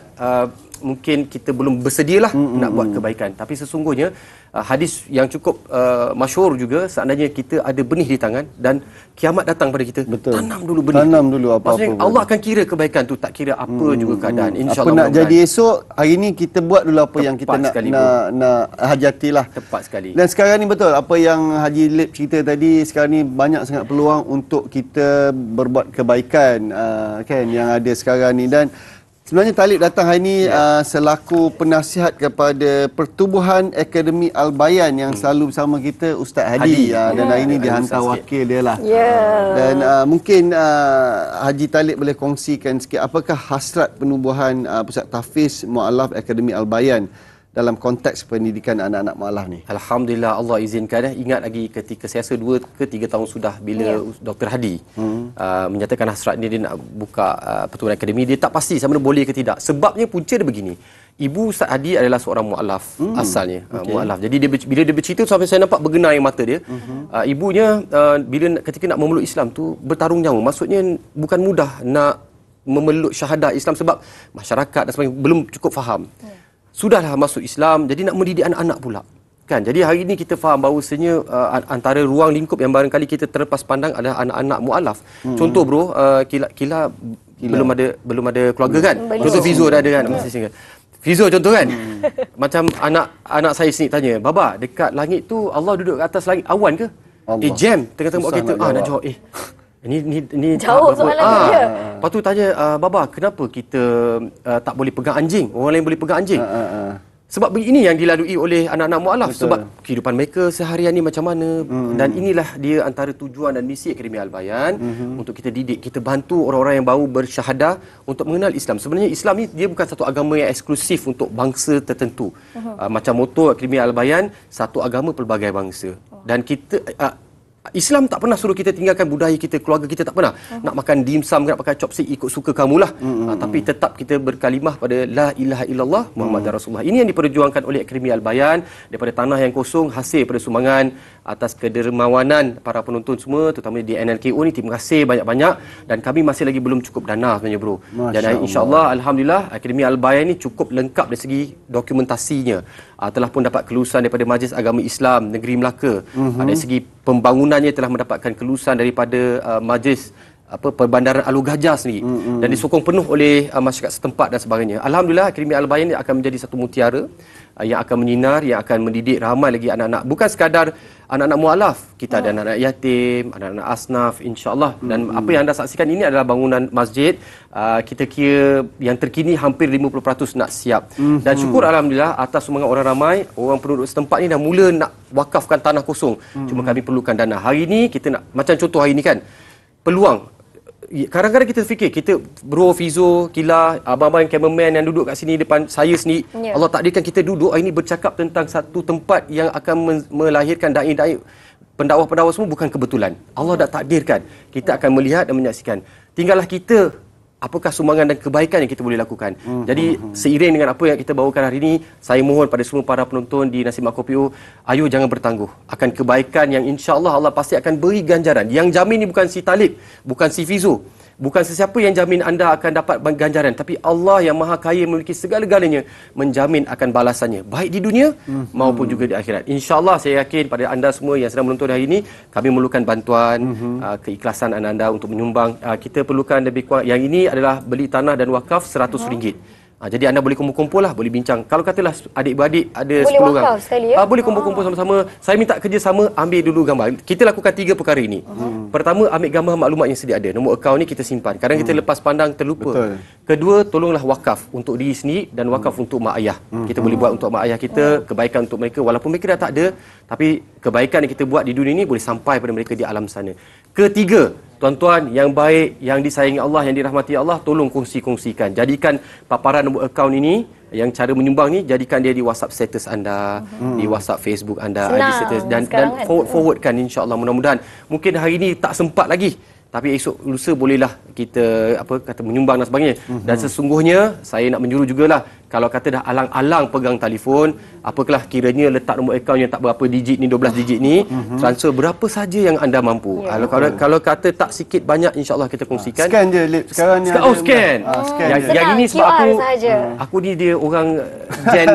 Speaker 12: mungkin kita belum bersedialah nak buat kebaikan. Tapi sesungguhnya hadis yang cukup masyhur juga, seandainya kita ada benih di tangan dan kiamat datang pada kita, tanam dulu benih.
Speaker 2: Tanam dulu apa-apa.
Speaker 12: Maksudnya Allah akan kira kebaikan tu, tak kira apa juga keadaan. InsyaAllah.
Speaker 2: Apa nak jadi esok, hari ni kita buat dulu apa yang kita nak hajatilah.
Speaker 12: Tepat sekali.
Speaker 2: Dan sekarang ni betul apa yang Haji Lip cerita tadi, sekarang ni banyak sangat peluang untuk kita berbuat kebaikan kan yang ada sekarang ni. Dan sebenarnya Talib datang hari ini selaku penasihat kepada Pertubuhan Akademi Al-Bayan yang selalu bersama kita, Ustaz Hadi. Dan hari ini dia hantar wakil dia lah. Dan mungkin Haji Talib boleh kongsikan sikit apakah hasrat penubuhan Pusat Tahfiz Mu'allaf Akademi Al-Bayan dalam konteks pendidikan anak-anak mu'allaf ni.
Speaker 12: Alhamdulillah, Allah izinkan. Ingat lagi ketika saya rasa 2 ke 3 tahun sudah bila Dr. Hadi menyatakan hasrat dia nak buka Pertubuhan Akademi, dia tak pasti sama ada boleh ke tidak. Sebabnya punca dia begini. Ibu Ustaz Hadi adalah seorang mu'allaf asalnya. Mu'allaf. Jadi dia, bila dia bercerita sampai saya nampak bergenar air mata dia. Ibunya bila ketika nak memeluk Islam tu bertarung nyawa. Maksudnya bukan mudah nak memeluk syahadah Islam sebab masyarakat dan sebagainya belum cukup faham. Sudahlah masuk Islam, jadi nak mendidik anak-anak pula. Kan? Jadi hari ini kita faham bahawasanya antara ruang lingkup yang barangkali kita terlepas pandang adalah anak-anak mu'allaf. Contoh bro, Kila belum ada keluarga kan? Contoh Fizo dah ada kan? Masih single. Fizo contoh kan? Macam anak saya sini tanya, Baba, dekat langit tu Allah duduk kat atas langit awan ke? Jam tengah-tengah buat kereta. Nak jawab. Ini
Speaker 3: jauh soalan dia.
Speaker 12: Lepas tu tanya, Baba, kenapa kita tak boleh pegang anjing? Orang lain boleh pegang anjing. Sebab ini yang dilalui oleh anak-anak mu'allaf. Sebab kehidupan mereka seharian ni macam mana. Dan inilah dia antara tujuan dan misi Akademi Al-Bayan. Untuk kita didik, kita bantu orang-orang yang baru bersyahadah untuk mengenal Islam. Sebenarnya Islam ni dia bukan satu agama yang eksklusif untuk bangsa tertentu. Macam moto Akademi Al-Bayan, satu agama pelbagai bangsa. Dan kita... Islam tak pernah suruh kita tinggalkan budaya kita, keluarga kita, tak pernah. Nak makan dimsum, nak pakai chopstick, ikut suka kamulah. Tapi tetap kita berkalimah pada La ilaha illallah Muhammad Rasulullah. Ini yang diperjuangkan oleh Akademi Al-Bayan daripada tanah yang kosong, hasil daripada sumbangan atas kedermawanan para penonton semua, terutama di NLKO ni. Terima kasih banyak-banyak. Dan kami masih lagi belum cukup dana sebenarnya bro. Dan insyaAllah, Alhamdulillah, Akademi Al-Bayan ni cukup lengkap dari segi dokumentasinya. Telah pun dapat kelulusan daripada Majlis Agama Islam Negeri Melaka. Dari segi pembangunannya telah mendapatkan kelulusan daripada Majlis Perbandaran Alur Gajah sendiri. Dan disokong penuh oleh masyarakat setempat dan sebagainya. Alhamdulillah, Akademi Al-Bayan akan menjadi satu mutiara yang akan menyinar, yang akan mendidik ramai lagi anak-anak. Bukan sekadar anak-anak mu'allaf, kita ada anak-anak yatim, anak-anak asnaf, insya-Allah. Dan apa yang anda saksikan ini adalah bangunan masjid. Kita kira yang terkini hampir 50% nak siap. Dan syukur Alhamdulillah atas sumbangan orang ramai, orang penduduk setempat ni dah mula nak wakafkan tanah kosong. Cuma kami perlukan dana. Hari ni kita nak, macam contoh hari ni kan, peluang. Kadang-kadang kita fikir, kita bro, Fizo, Kila, abang-abang cameraman yang duduk kat sini depan saya sendiri, Allah takdirkan kita duduk hari ini bercakap tentang satu tempat yang akan melahirkan da'i-da'i, pendakwah-pendakwah semua bukan kebetulan. Allah dah takdirkan. Kita akan melihat dan menyaksikan. Tinggallah kita, apakah sumbangan dan kebaikan yang kita boleh lakukan. Jadi seiring dengan apa yang kita bawakan hari ini, saya mohon pada semua para penonton di Nasimak Kopiu, ayo jangan bertangguh akan kebaikan yang insya-Allah Allah pasti akan beri ganjaran. Yang jamin ni bukan si Talib, bukan si Fizo, bukan sesiapa yang jamin anda akan dapat ganjaran, tapi Allah yang Maha Kaya memiliki segala-galanya menjamin akan balasannya baik di dunia maupun juga di akhirat. Insya-Allah saya yakin pada anda semua yang sedang menonton hari ini, kami memerlukan bantuan, keikhlasan anda untuk menyumbang. Kita perlukan lebih kurang, yang ini adalah beli tanah dan wakaf RM100. Jadi anda boleh kumpul-kumpul lah, boleh bincang. Kalau katalah adik-beradik ada 10 orang, boleh kumpul-kumpul sama-sama. Saya minta kerjasama, ambil dulu gambar. Kita lakukan 3 perkara ini. Pertama, ambil gambar maklumat yang sedia ada. Nombor akaun ni kita simpan. Kadang kita lepas pandang terlupa. Kedua, tolonglah wakaf untuk diri sendiri dan wakaf untuk mak ayah. Kita boleh buat untuk mak ayah kita, kebaikan untuk mereka. Walaupun mereka dah tak ada, tapi kebaikan yang kita buat di dunia ini boleh sampai pada mereka di alam sana. Ketiga, tuan-tuan yang baik, yang disayangi Allah, yang dirahmati Allah, tolong kongsi-kongsikan. Jadikan paparan nombor akaun ini, yang cara menyumbang ni, jadikan dia di WhatsApp status anda, di WhatsApp Facebook anda, ID status, dan forwardkan insya-Allah. Mudah-mudahan mungkin hari ini tak sempat lagi, tapi esok lusa bolehlah kita menyumbang dan sebagainya. Dan sesungguhnya saya nak menjuru jugalah kalau kata dah alang-alang pegang telefon, apakah kiranya letak nombor akaun yang tak berapa digit ni, 12 digit ni, transfer berapa saja yang anda mampu. Kalau kata tak sikit banyak, insya-Allah kita kongsikan.
Speaker 2: Scan je Lip. Sekarang ni
Speaker 12: scan. Yang ini sebab aku ni dia orang gen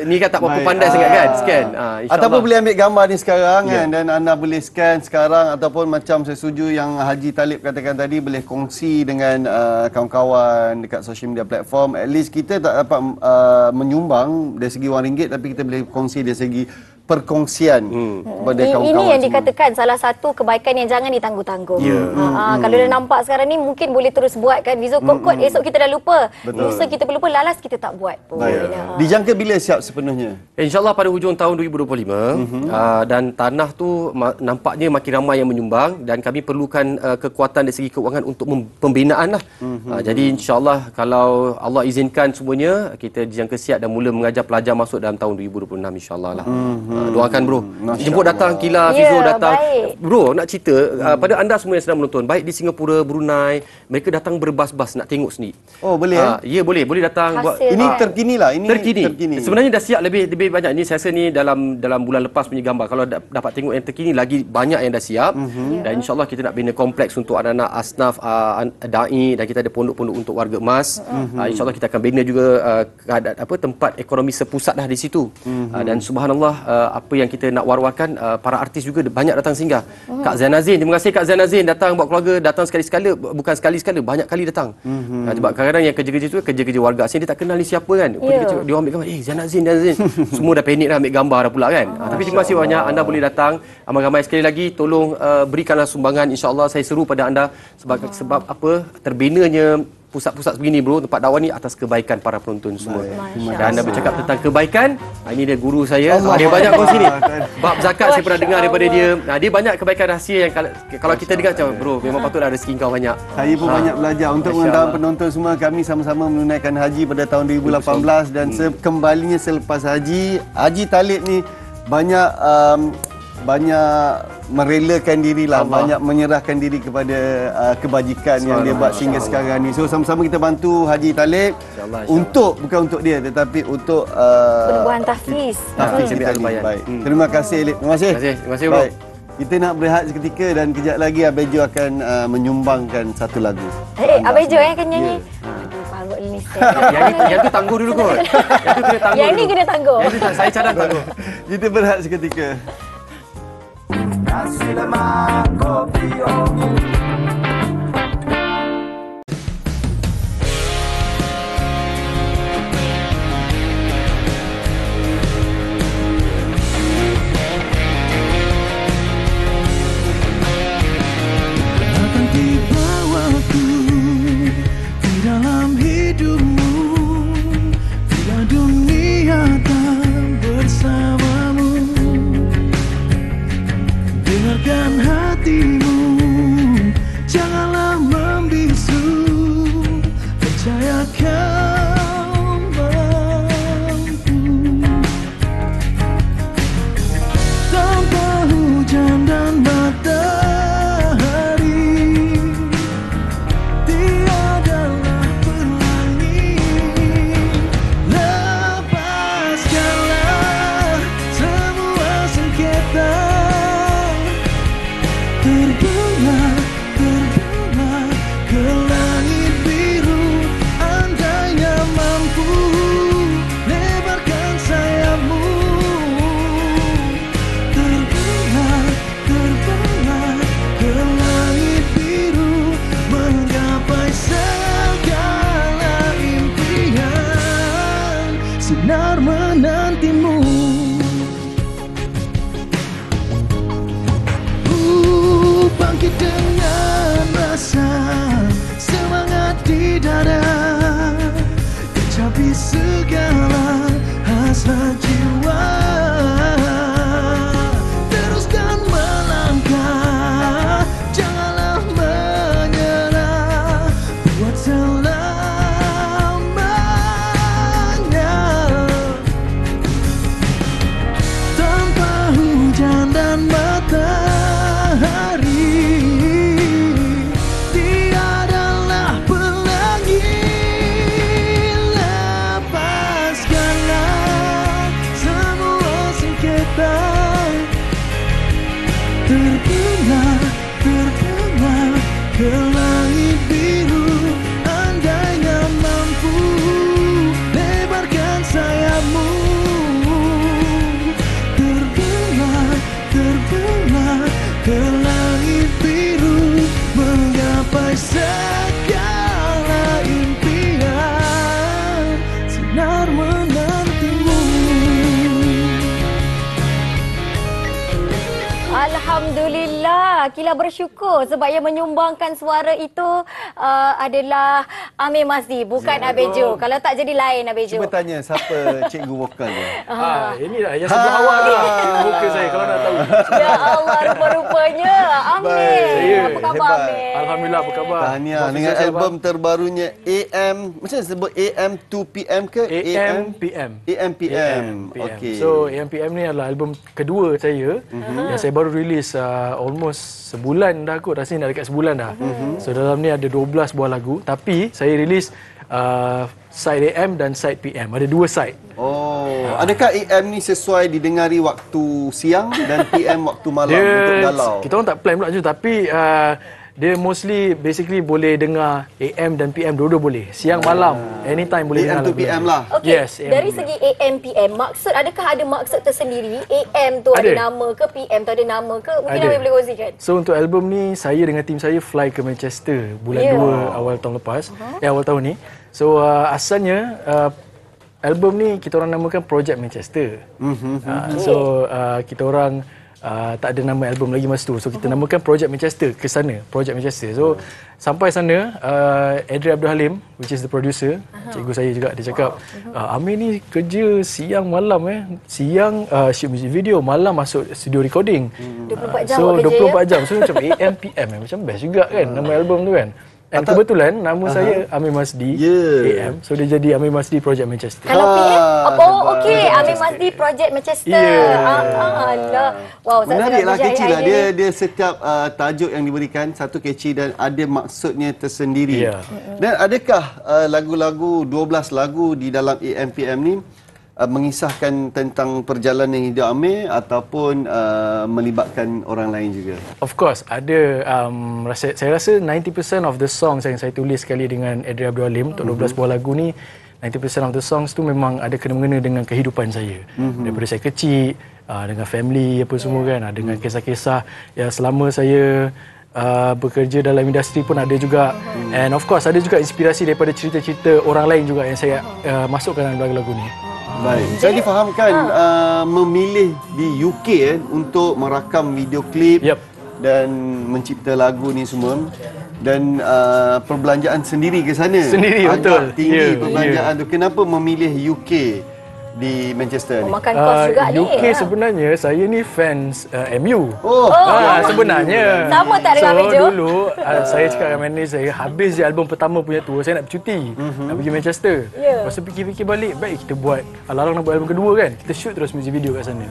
Speaker 12: ni kan tak berapa pandai sangat kan, scan.
Speaker 2: Ataupun boleh ambil gambar ni sekarang kan, dan anda boleh scan sekarang, ataupun macam saya setuju yang Haji Talib katakan tadi, boleh kongsi dengan kawan-kawan dekat social media platform. At least kita tak dapat menyumbang dari segi wang ringgit, tapi kita boleh kongsi dari segi perkongsian kepada kawan-kawan.
Speaker 3: Ini yang dikatakan salah satu kebaikan yang jangan ditangguh-tangguh. Kalau dah nampak sekarang ni, mungkin boleh terus buat kan. Vizo kod esok kita dah lupa. Lusa kita lupa, lalas kita tak buat pun.
Speaker 2: Dijangka bila siap sepenuhnya?
Speaker 12: InsyaAllah pada hujung tahun 2025. Dan tanah tu nampaknya makin ramai yang menyumbang, dan kami perlukan kekuatan dari segi keuangan untuk pembinaan lah. Jadi insyaAllah kalau Allah izinkan semuanya, kita dijangka siap dan mula mengajar pelajar masuk dalam tahun 2026 insyaAllah lah. Doakan bro. Jemput datang Kila, Fizo datang. Baik. Bro, nak cerita pada anda semua yang sedang menonton, baik di Singapura, Brunei, mereka datang berbas-bas nak tengok sendiri.
Speaker 2: Oh, boleh?
Speaker 12: Ya, boleh datang.
Speaker 2: Ini terkini lah. Ini
Speaker 12: terkini. Sebenarnya dah siap lebih banyak. Ini saya rasa ni dalam bulan lepas punya gambar. Kalau dapat tengok yang terkini, lagi banyak yang dah siap. Dan insya-Allah kita nak bina kompleks untuk anak-anak asnaf, dai, dan kita ada pondok-pondok untuk warga emas. Insya-Allah kita akan bina juga tempat ekonomi sepusat dah di situ. Dan subhanallah, apa yang kita nak war-warkan, para artis juga banyak datang singgah. Kak Zainazin, terima kasih Kak Zainazin datang buat keluarga, datang sekali-sekala, bukan sekali-sekala, banyak kali datang. Sebab kadang-kadang yang kerja-kerja tu kerja-kerja warga asing, dia tak kenal ni siapa kan. Dia ambil gambar, Zainazin. Semua dah panik dah ambil gambar dah pula kan. Tapi terima kasih banyak, anda boleh datang. Ramai-ramai sekali lagi, tolong berikanlah sumbangan. InsyaAllah saya seru pada anda sebab apa, terbinanya pusat-pusat begini bro, tempat dakwah ni atas kebaikan para penonton semua. Dan anda bercakap tentang kebaikan, ini dia guru saya. Dia banyak kongsi ni. Bab zakat saya pernah dengar daripada dia. Dia banyak kebaikan rahsia yang kalau kita dengar macam bro, memang patutlah rezeki kau banyak.
Speaker 2: Saya pun banyak belajar. Untuk mengetahui penonton semua, kami sama-sama menunaikan haji pada tahun 2018 dan kembalinya selepas haji, Haji Talib ni banyak merelakan dirilah, banyak menyerahkan diri kepada kebajikan yang dia buat sehingga sekarang ni. So sama-sama kita bantu Haji Talib bukan untuk dia, tetapi untuk
Speaker 3: penubuhan tahfiz.
Speaker 2: Tahfiz kita ni. Baik. Terima kasih Lip. Terima kasih bro. Baik. Kita nak berehat seketika dan kejap lagi Abejo akan menyumbangkan satu lagu.
Speaker 3: Abejo akan nyanyi. Aduh, parut ni.
Speaker 12: Yang tu tangguh dulu kot. Yang tu kena tangguh.
Speaker 3: Yang ni kena tangguh.
Speaker 12: Saya cadang tangguh.
Speaker 2: Kita berehat seketika.
Speaker 1: Nasi lemak kopi
Speaker 13: akan tiba waktu di dalam hidupmu, bila dunia tak bersamamu. Dengarkan hatimu Terbang, terbang ke langit biru. Andainya mampu lebarkan sayapmu. Terbang, terbang ke langit biru, menggapai segala impian. Sinar menantimu.
Speaker 3: Alhamdulillah, Kila bersyukur sebab yang menyumbangkan suara itu adalah Amir Masdi, bukan Abejo. Kalau tak jadi lain Abejo.
Speaker 2: Cuba tanya siapa cikgu vokal dia.
Speaker 14: Ini lah yang sebelah awal tu. Vokal saya kalau nak tahu.
Speaker 3: Ya Allah, rupa-rupanya Amir. Apa khabar Amir?
Speaker 14: Alhamdulillah, apa khabar?
Speaker 2: Tahniah dengan album terbarunya AM. Macam mana sebut AM 2PM ke?
Speaker 14: AM/PM.
Speaker 2: AM/PM. Okey.
Speaker 14: So AM/PM ni adalah album kedua saya yang saya baru rilis almost sebulan dah kot. Rasanya dah dekat sebulan dah. So dalam ni ada 12 buah lagu, tapi saya rilis side AM dan side PM. Ada 2 side.
Speaker 2: Oh, adakah AM ni sesuai didengari waktu siang dan PM waktu malam untuk galau?
Speaker 14: Kita orang tak plan pula je, tapi dia mostly basically boleh dengar AM dan PM dua-dua boleh. Siang malam anytime boleh dengar.
Speaker 2: AM to PM lah.
Speaker 3: Okey.
Speaker 14: Yes,
Speaker 3: dari segi AM PM, adakah ada maksud tersendiri? AM tu ada nama ke, PM tu ada nama ke? Mungkin Amir boleh kongsikan.
Speaker 14: So untuk album ni saya dengan tim saya fly ke Manchester bulan 2 awal tahun lepas. Awal tahun ni. So asalnya album ni kita orang namakan Project Manchester. So kita orang tak ada nama album lagi masa tu. So kita namakan Project Manchester ke sana, Project Manchester. So sampai sana Adrian Abdul Halim, which is the producer, cikgu saya juga, dia cakap Amir ni kerja siang malam siang shoot music video, malam masuk studio recording.
Speaker 3: 24 jam
Speaker 14: so
Speaker 3: kerja
Speaker 14: 24 jam. So macam AM PM macam best juga kan nama album tu kan. And kebetulan nama saya Amir Masdi AM. So dia jadi Amir Masdi Project Manchester.
Speaker 3: Kalau PM okey, Amir Masdi Project Manchester. Allah. Wow,
Speaker 2: menariklah, kecil lah. Dia setiap tajuk yang diberikan satu kecil dan ada maksudnya tersendiri. Dan adakah lagu-lagu 12 lagu di dalam AM PM ni mengisahkan tentang perjalanan hidup Amir ataupun melibatkan orang lain juga?
Speaker 14: Of course, ada. Saya rasa 90% of the songs yang saya tulis sekali dengan Adrian Abdul Halim untuk 12 buah lagu ni, 90% of the songs tu memang ada kena-mengena dengan kehidupan saya. Daripada saya kecil, dengan family apa semua kan, dengan kisah-kisah yang selama saya bekerja dalam industri pun ada juga. And of course ada juga inspirasi daripada cerita-cerita orang lain juga yang saya masukkan dalam lagu-lagu ni.
Speaker 2: Baik. Saya difahamkan memilih di UK untuk merakam video klip dan mencipta lagu ni semua. Dan perbelanjaan sendiri ke sana.
Speaker 14: Sendiri, betul.
Speaker 2: Tinggi perbelanjaan tu. Kenapa memilih UK di Manchester ni?
Speaker 3: Makan kos juga ni.
Speaker 14: UK sebenarnya saya ni fans MU. Sebenarnya.
Speaker 3: Sama tak dengan Abejo?
Speaker 14: So dulu saya cakap dengan manager saya, habis je album pertama punya tour, saya nak bercuti. Nak pergi Manchester. Lepas tu fikir-fikir balik, baik kita buat alarang nak buat album kedua kan. Kita shoot terus music video kat sana.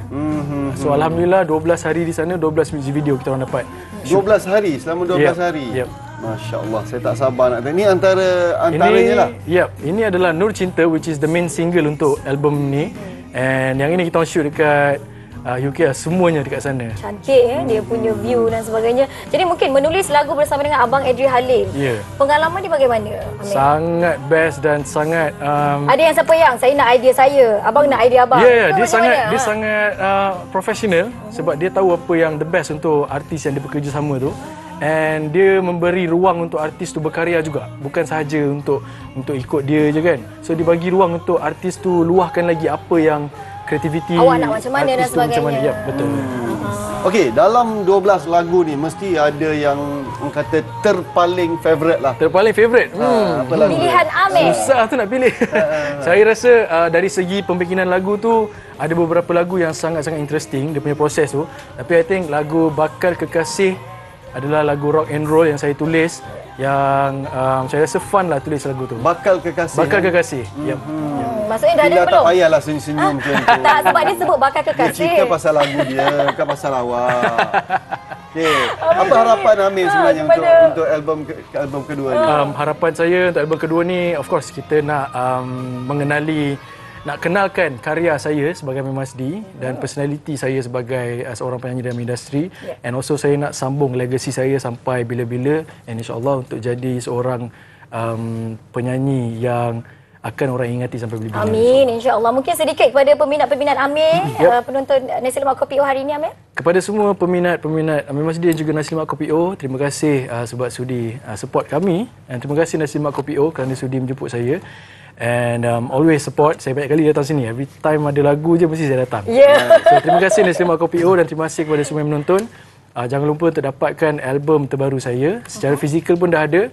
Speaker 14: So alhamdulillah 12 hari di sana, 12 music video kita orang dapat.
Speaker 2: 12 hari, selama 12 hari. Masya Allah, saya tak sabar nak tengok. Ini antaranya lah.
Speaker 14: Ini adalah Nur Cinta, which is the main single untuk album ni. And yang ini kita shoot dekat UK lah, semuanya dekat sana.
Speaker 3: Cantik dia punya view dan sebagainya. Jadi mungkin menulis lagu bersama dengan Abang Adrian Halim. Pengalaman ni bagaimana, Amir?
Speaker 14: Sangat best dan sangat
Speaker 3: ada yang siapa yang saya nak idea saya, abang nak idea abang.
Speaker 14: Dia sangat professional sebab dia tahu apa yang the best untuk artis yang dia bekerja sama tu. And dia memberi ruang untuk artis tu berkarya juga, bukan sahaja untuk ikut dia je kan. So dia bagi ruang untuk artis tu luahkan lagi apa yang kreativiti
Speaker 3: awak nak macam mana dan sebagainya.
Speaker 14: Betul.
Speaker 2: Okey, dalam 12 lagu ni mesti ada yang orang kata terpaling favourite lah.
Speaker 14: Terpaling favourite.
Speaker 2: Apa lagu?
Speaker 3: Pilihan Amir.
Speaker 14: Susah tu nak pilih. Saya rasa dari segi pembikinan lagu tu ada beberapa lagu yang sangat-sangat interesting dia punya proses tu. Tapi I think lagu Bakal Kekasih adalah lagu rock and roll yang saya tulis, yang saya rasa fun lah tulis lagu tu.
Speaker 2: Bakal Kekasih.
Speaker 14: Bakal Kekasih.
Speaker 3: Maksudnya dah ada belum?
Speaker 2: Tak payahlah senyum-senyum macam tu.
Speaker 3: Tak, sebab dia sebut Bakal Kekasih.
Speaker 2: Dia cerita pasal lagu dia, bukan pasal awak. Okay. Apa harapan Amir sebenarnya untuk album kedua ni?
Speaker 14: Harapan saya untuk album kedua ni, of course kita nak mengenali nak kenalkan karya saya sebagai Amir Masdi dan personality saya sebagai seorang penyanyi dalam industri, and also saya nak sambung legacy saya sampai bila-bila, and insyaAllah untuk jadi seorang penyanyi yang akan orang ingati sampai bila-bila.
Speaker 3: Amin, insya-Allah. Mungkin sedikit kepada peminat-peminat Amir, penonton Nasi Lemak Kopi O hari ini, Amir.
Speaker 14: Kepada semua peminat-peminat Amir Masdi dan juga Nasi Lemak Kopi O, terima kasih sebab sudi support kami, dan terima kasih Nasi Lemak Kopi O kerana sudi menjemput saya. And always support. Saya banyak kali datang sini. Every time ada lagu je mesti saya datang. So terima kasih Nasi Lemak Kopi O dan terima kasih kepada semua yang menonton. Jangan lupa untuk dapatkan album terbaru saya. Secara fizikal pun dah ada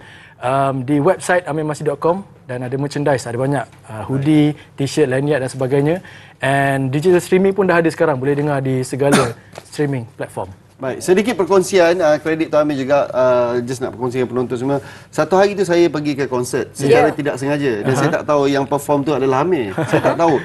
Speaker 14: di website amirmasdi.com, dan ada merchandise, ada banyak hoodie, t-shirt, lanyard dan sebagainya. And digital streaming pun dah ada sekarang, boleh dengar di segala streaming platform.
Speaker 2: Baik, sedikit perkongsian, kredit Tuan Amir juga, just nak perkongsikan penonton semua. Satu hari tu saya pergi ke konsert secara tidak sengaja, dan saya tak tahu yang perform tu adalah Amir. Saya tak tahu.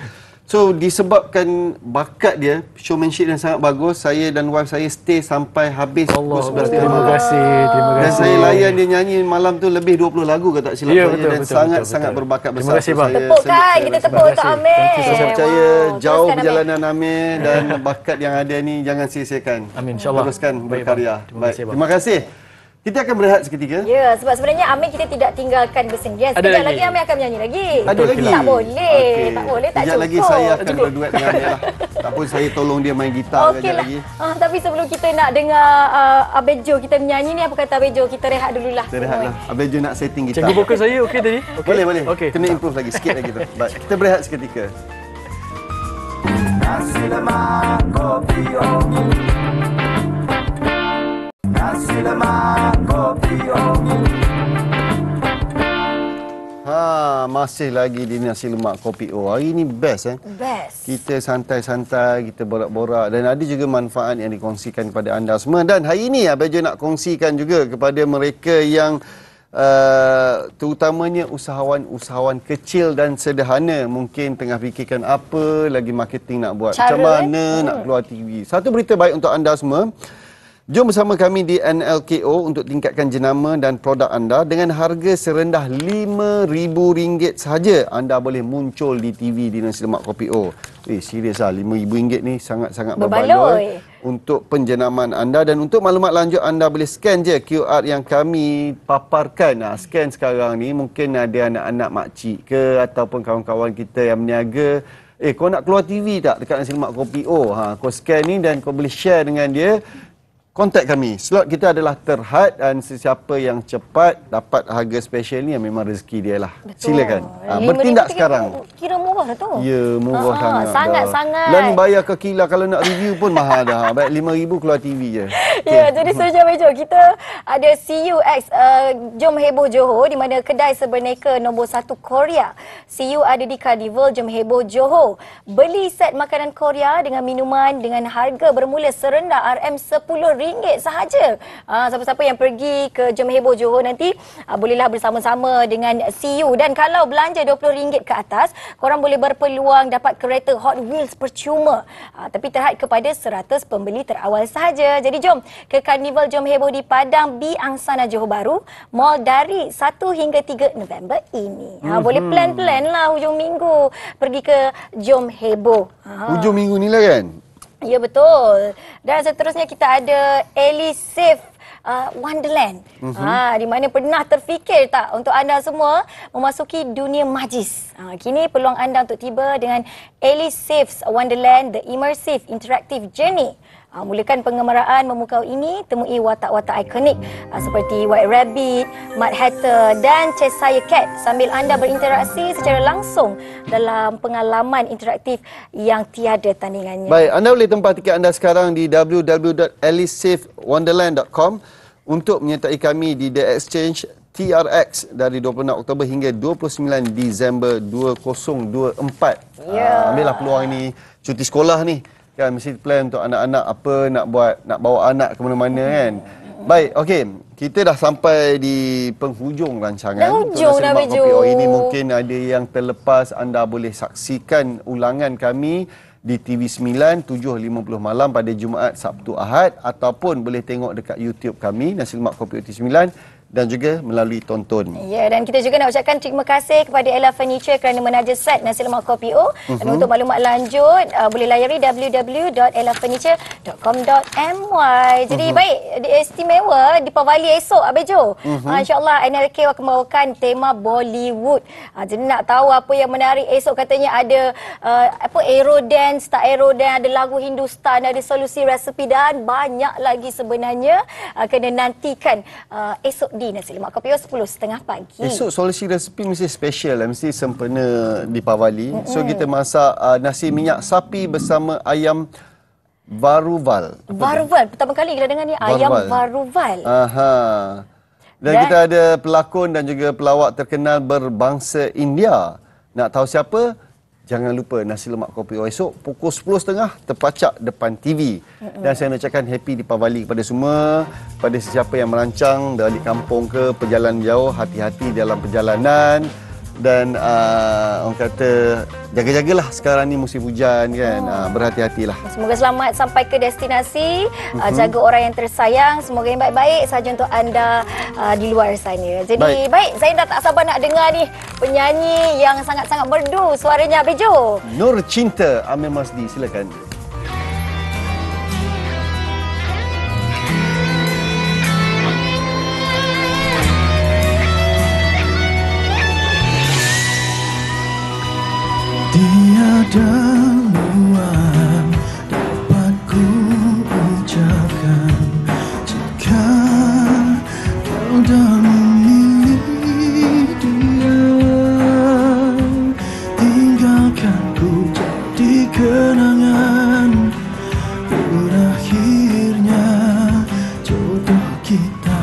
Speaker 2: So disebabkan bakat dia, showmanship yang sangat bagus, saya dan wife saya stay sampai habis pukul 11.
Speaker 14: Terima kasih.
Speaker 2: Dan saya layan dia nyanyi malam tu lebih 20 lagu kalau tak silap saya, dan sangat-sangat berbakat besar.
Speaker 14: Terima kasih bang.
Speaker 3: Tepukkan, kita tepuk untuk Amir.
Speaker 2: Saya percaya jauh perjalanan Amir dan bakat yang ada ni jangan sia-siakan.
Speaker 14: Amin, insyaAllah.
Speaker 2: Teruskan berkarya. Baik, terima kasih. Kita akan berehat seketika.
Speaker 3: Ya, sebab sebenarnya Amir kita tidak tinggalkan bersendirian. Sekejap lagi Amir akan menyanyi lagi.
Speaker 2: Ada lagi?
Speaker 3: Tak boleh. Okay. Tak boleh, tak
Speaker 2: cukup.
Speaker 3: cukup.
Speaker 2: Lagi saya akan berduet dengan Amir lah. Tak pun saya tolong dia main gitar
Speaker 3: Okey
Speaker 2: kejap
Speaker 3: lah.
Speaker 2: lagi.
Speaker 3: Tapi sebelum kita nak dengar Abejo kita menyanyi ni, apa kata Abejo? Kita rehat dululah.
Speaker 2: Kita rehat lah. Abejo nak setting gitar.
Speaker 14: Cikgu vokal saya okey tadi?
Speaker 2: Okay. Boleh. Okay. Kena improve lagi sikit lagi tu. Baik, kita berehat seketika. Nasi lemak kopi O. Nasi lemak kopi O. Masih lagi di Nasi Lemak Kopi O. Hari ni best
Speaker 3: Best.
Speaker 2: Kita santai-santai, kita borak-borak, dan ada juga manfaat yang dikongsikan kepada anda semua. Dan hari ini Abejo nak kongsikan juga kepada mereka yang terutamanya usahawan-usahawan kecil dan sederhana, mungkin tengah fikirkan apa lagi marketing nak buat, macam mana nak keluar TV. Satu berita baik untuk anda semua. Jom bersama kami di NLKO untuk tingkatkan jenama dan produk anda. Dengan harga serendah RM5,000 sahaja, anda boleh muncul di TV di Nasi Lemak Kopi O. Serius lah, RM5,000 ni sangat-sangat berbaloi untuk penjenamaan anda. Dan untuk maklumat lanjut, anda boleh scan je QR yang kami paparkan. Scan sekarang ni, mungkin ada anak-anak makcik ke ataupun kawan-kawan kita yang berniaga. Kau nak keluar TV tak dekat Nasi Lemak Kopi O? Kau scan ni dan kau boleh share dengan dia. Kontak kami. Slot kita adalah terhad, dan sesiapa yang cepat dapat harga special ni yang memang rezeki dia lah. Betul. Silakan. Bertindak sekarang.
Speaker 3: Kira murah dah tu.
Speaker 2: Ya, murah sangat.
Speaker 3: Sangat-sangat.
Speaker 2: Dan bayar ke kila, kalau nak review pun mahal dah. Baik RM5,000 keluar TV je.
Speaker 3: Ya, jadi seterusnya Bejo, kita ada CUX Jom Heboh Johor, di mana kedai sebeneka nombor 1 Korea. CU ada di Carnival Jom Heboh Johor. Beli set makanan Korea dengan minuman dengan harga bermula serendah RM10 sahaja. Siapa-siapa yang pergi ke Jom Heboh Johor nanti bolehlah bersama-sama dengan CU. Dan kalau belanja RM20 ke atas, korang boleh berpeluang dapat kereta Hot Wheels percuma. Tapi terhad kepada 100 pembeli terawal sahaja. Jadi jom ke Carnival Jom Heboh di Padang B Angsana Johor Bahru Mall dari 1 hingga 3 November ini. Boleh plan-plan lah hujung minggu pergi ke Jom Heboh.
Speaker 2: Hujung minggu ni lah kan?
Speaker 3: Ya, betul. Dan seterusnya kita ada Elisif Wonderland. Di mana pernah terfikir tak untuk anda semua memasuki dunia majis? Kini peluang anda untuk tiba dengan Elisif Wonderland, The Immersive Interactive Journey. Mulakan pengemaraan memukau ini, temui watak-watak ikonik seperti White Rabbit, Mad Hatter dan Cheshire Cat sambil anda berinteraksi secara langsung dalam pengalaman interaktif yang tiada tandingannya.
Speaker 2: Baik, anda boleh tempah tiket anda sekarang di www.elisafewonderland.com untuk menyertai kami di The Exchange TRX dari 26 Oktober hingga 29 Disember 2024. Ambillah peluang ini, cuti sekolah ni. Kan mesti plan untuk anak-anak apa nak buat, nak bawa anak ke mana-mana kan. Baik, okey. Kita dah sampai di penghujung rancangan.
Speaker 3: Dah hujung dah Bejo.
Speaker 2: Ini mungkin ada yang terlepas, anda boleh saksikan ulangan kami di TV9 7.50 malam pada Jumaat, Sabtu, Ahad, ataupun boleh tengok dekat YouTube kami Nasi Lemak Kopi O TV9 dan juga melalui tonton.
Speaker 3: Ya, dan kita juga nak ucapkan terima kasih kepada Ella Furniture kerana menaja set nasi lemak kopi O. Dan untuk maklumat lanjut boleh layari www.ellafurniture.com.my. Jadi baik, istimewa di Pavali esok Abang Jo. InsyaAllah NLK akan membawakan tema Bollywood. Jadi nak tahu apa yang menarik esok, katanya ada aero dance, tak aero dance, ada lagu Hindustan, ada solusi resepi dan banyak lagi sebenarnya. Kena nantikan esok di Nasi Lemak Kopi O 10.30 pagi.
Speaker 2: Esok solusi resepi mesti special, mesti sempena di Pavali. So kita masak nasi minyak sapi bersama ayam varuval.
Speaker 3: Varuval, pertama kali kita dengar ni ayam varuval.
Speaker 2: Dan kita ada pelakon dan juga pelawak terkenal berbangsa India. Nak tahu siapa? Jangan lupa Nasi Lemak Kopi O esok pukul 10.30 terpacak depan TV. Dan saya nak ucapkan happy Deepavali kepada semua. Pada sesiapa yang merancang balik kampung ke perjalanan jauh, hati-hati dalam perjalanan. Dan orang kata jaga-jagalah, sekarang ni musim hujan kan. Berhati-hatilah.
Speaker 3: Semoga selamat sampai ke destinasi. Jaga orang yang tersayang. Semoga yang baik-baik saja untuk anda di luar sana. Jadi baik, saya dah tak sabar nak dengar ni penyanyi yang sangat-sangat merdu suaranya Abang Jo.
Speaker 2: Nur Cinta Amir Masdi, silakan.
Speaker 13: Tiada luar dapat ku ucapkan jika kau dah memilih dia. Tinggalkan ku jadi kenangan berakhirnya jodoh kita.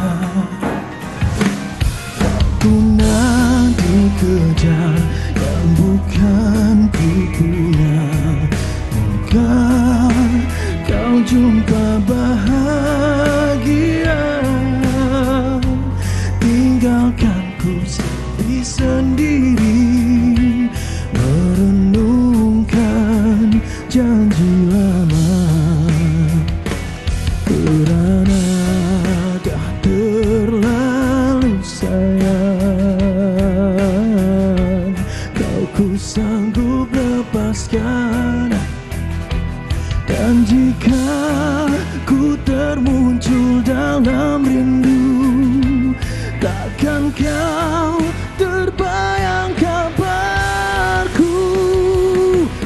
Speaker 13: Ku nanti kejar yang bukan ku punya. Moga kau jumpa bahagia. Tinggalkan ku sendiri merenungkan janji lama. Kerana dah terlalu sayang, kau ku sanggup lepaskan. Dan jika ku termuncul dalam rindu, takkan kau terbayang kabarku.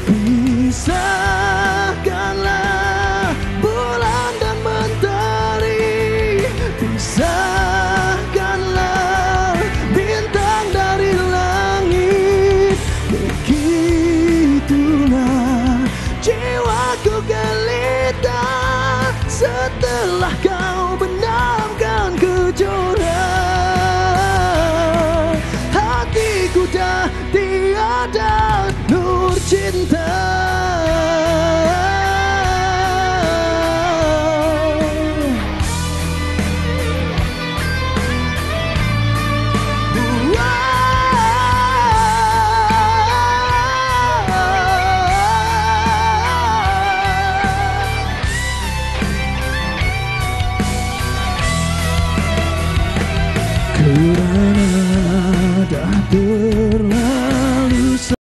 Speaker 13: Pisahkanlah bulan dan mentari, pisahkanlah bintang dari langit. Begitulah jiwaku gelita setelah kau benamkan kejora. Hatiku dah tiada nur cinta.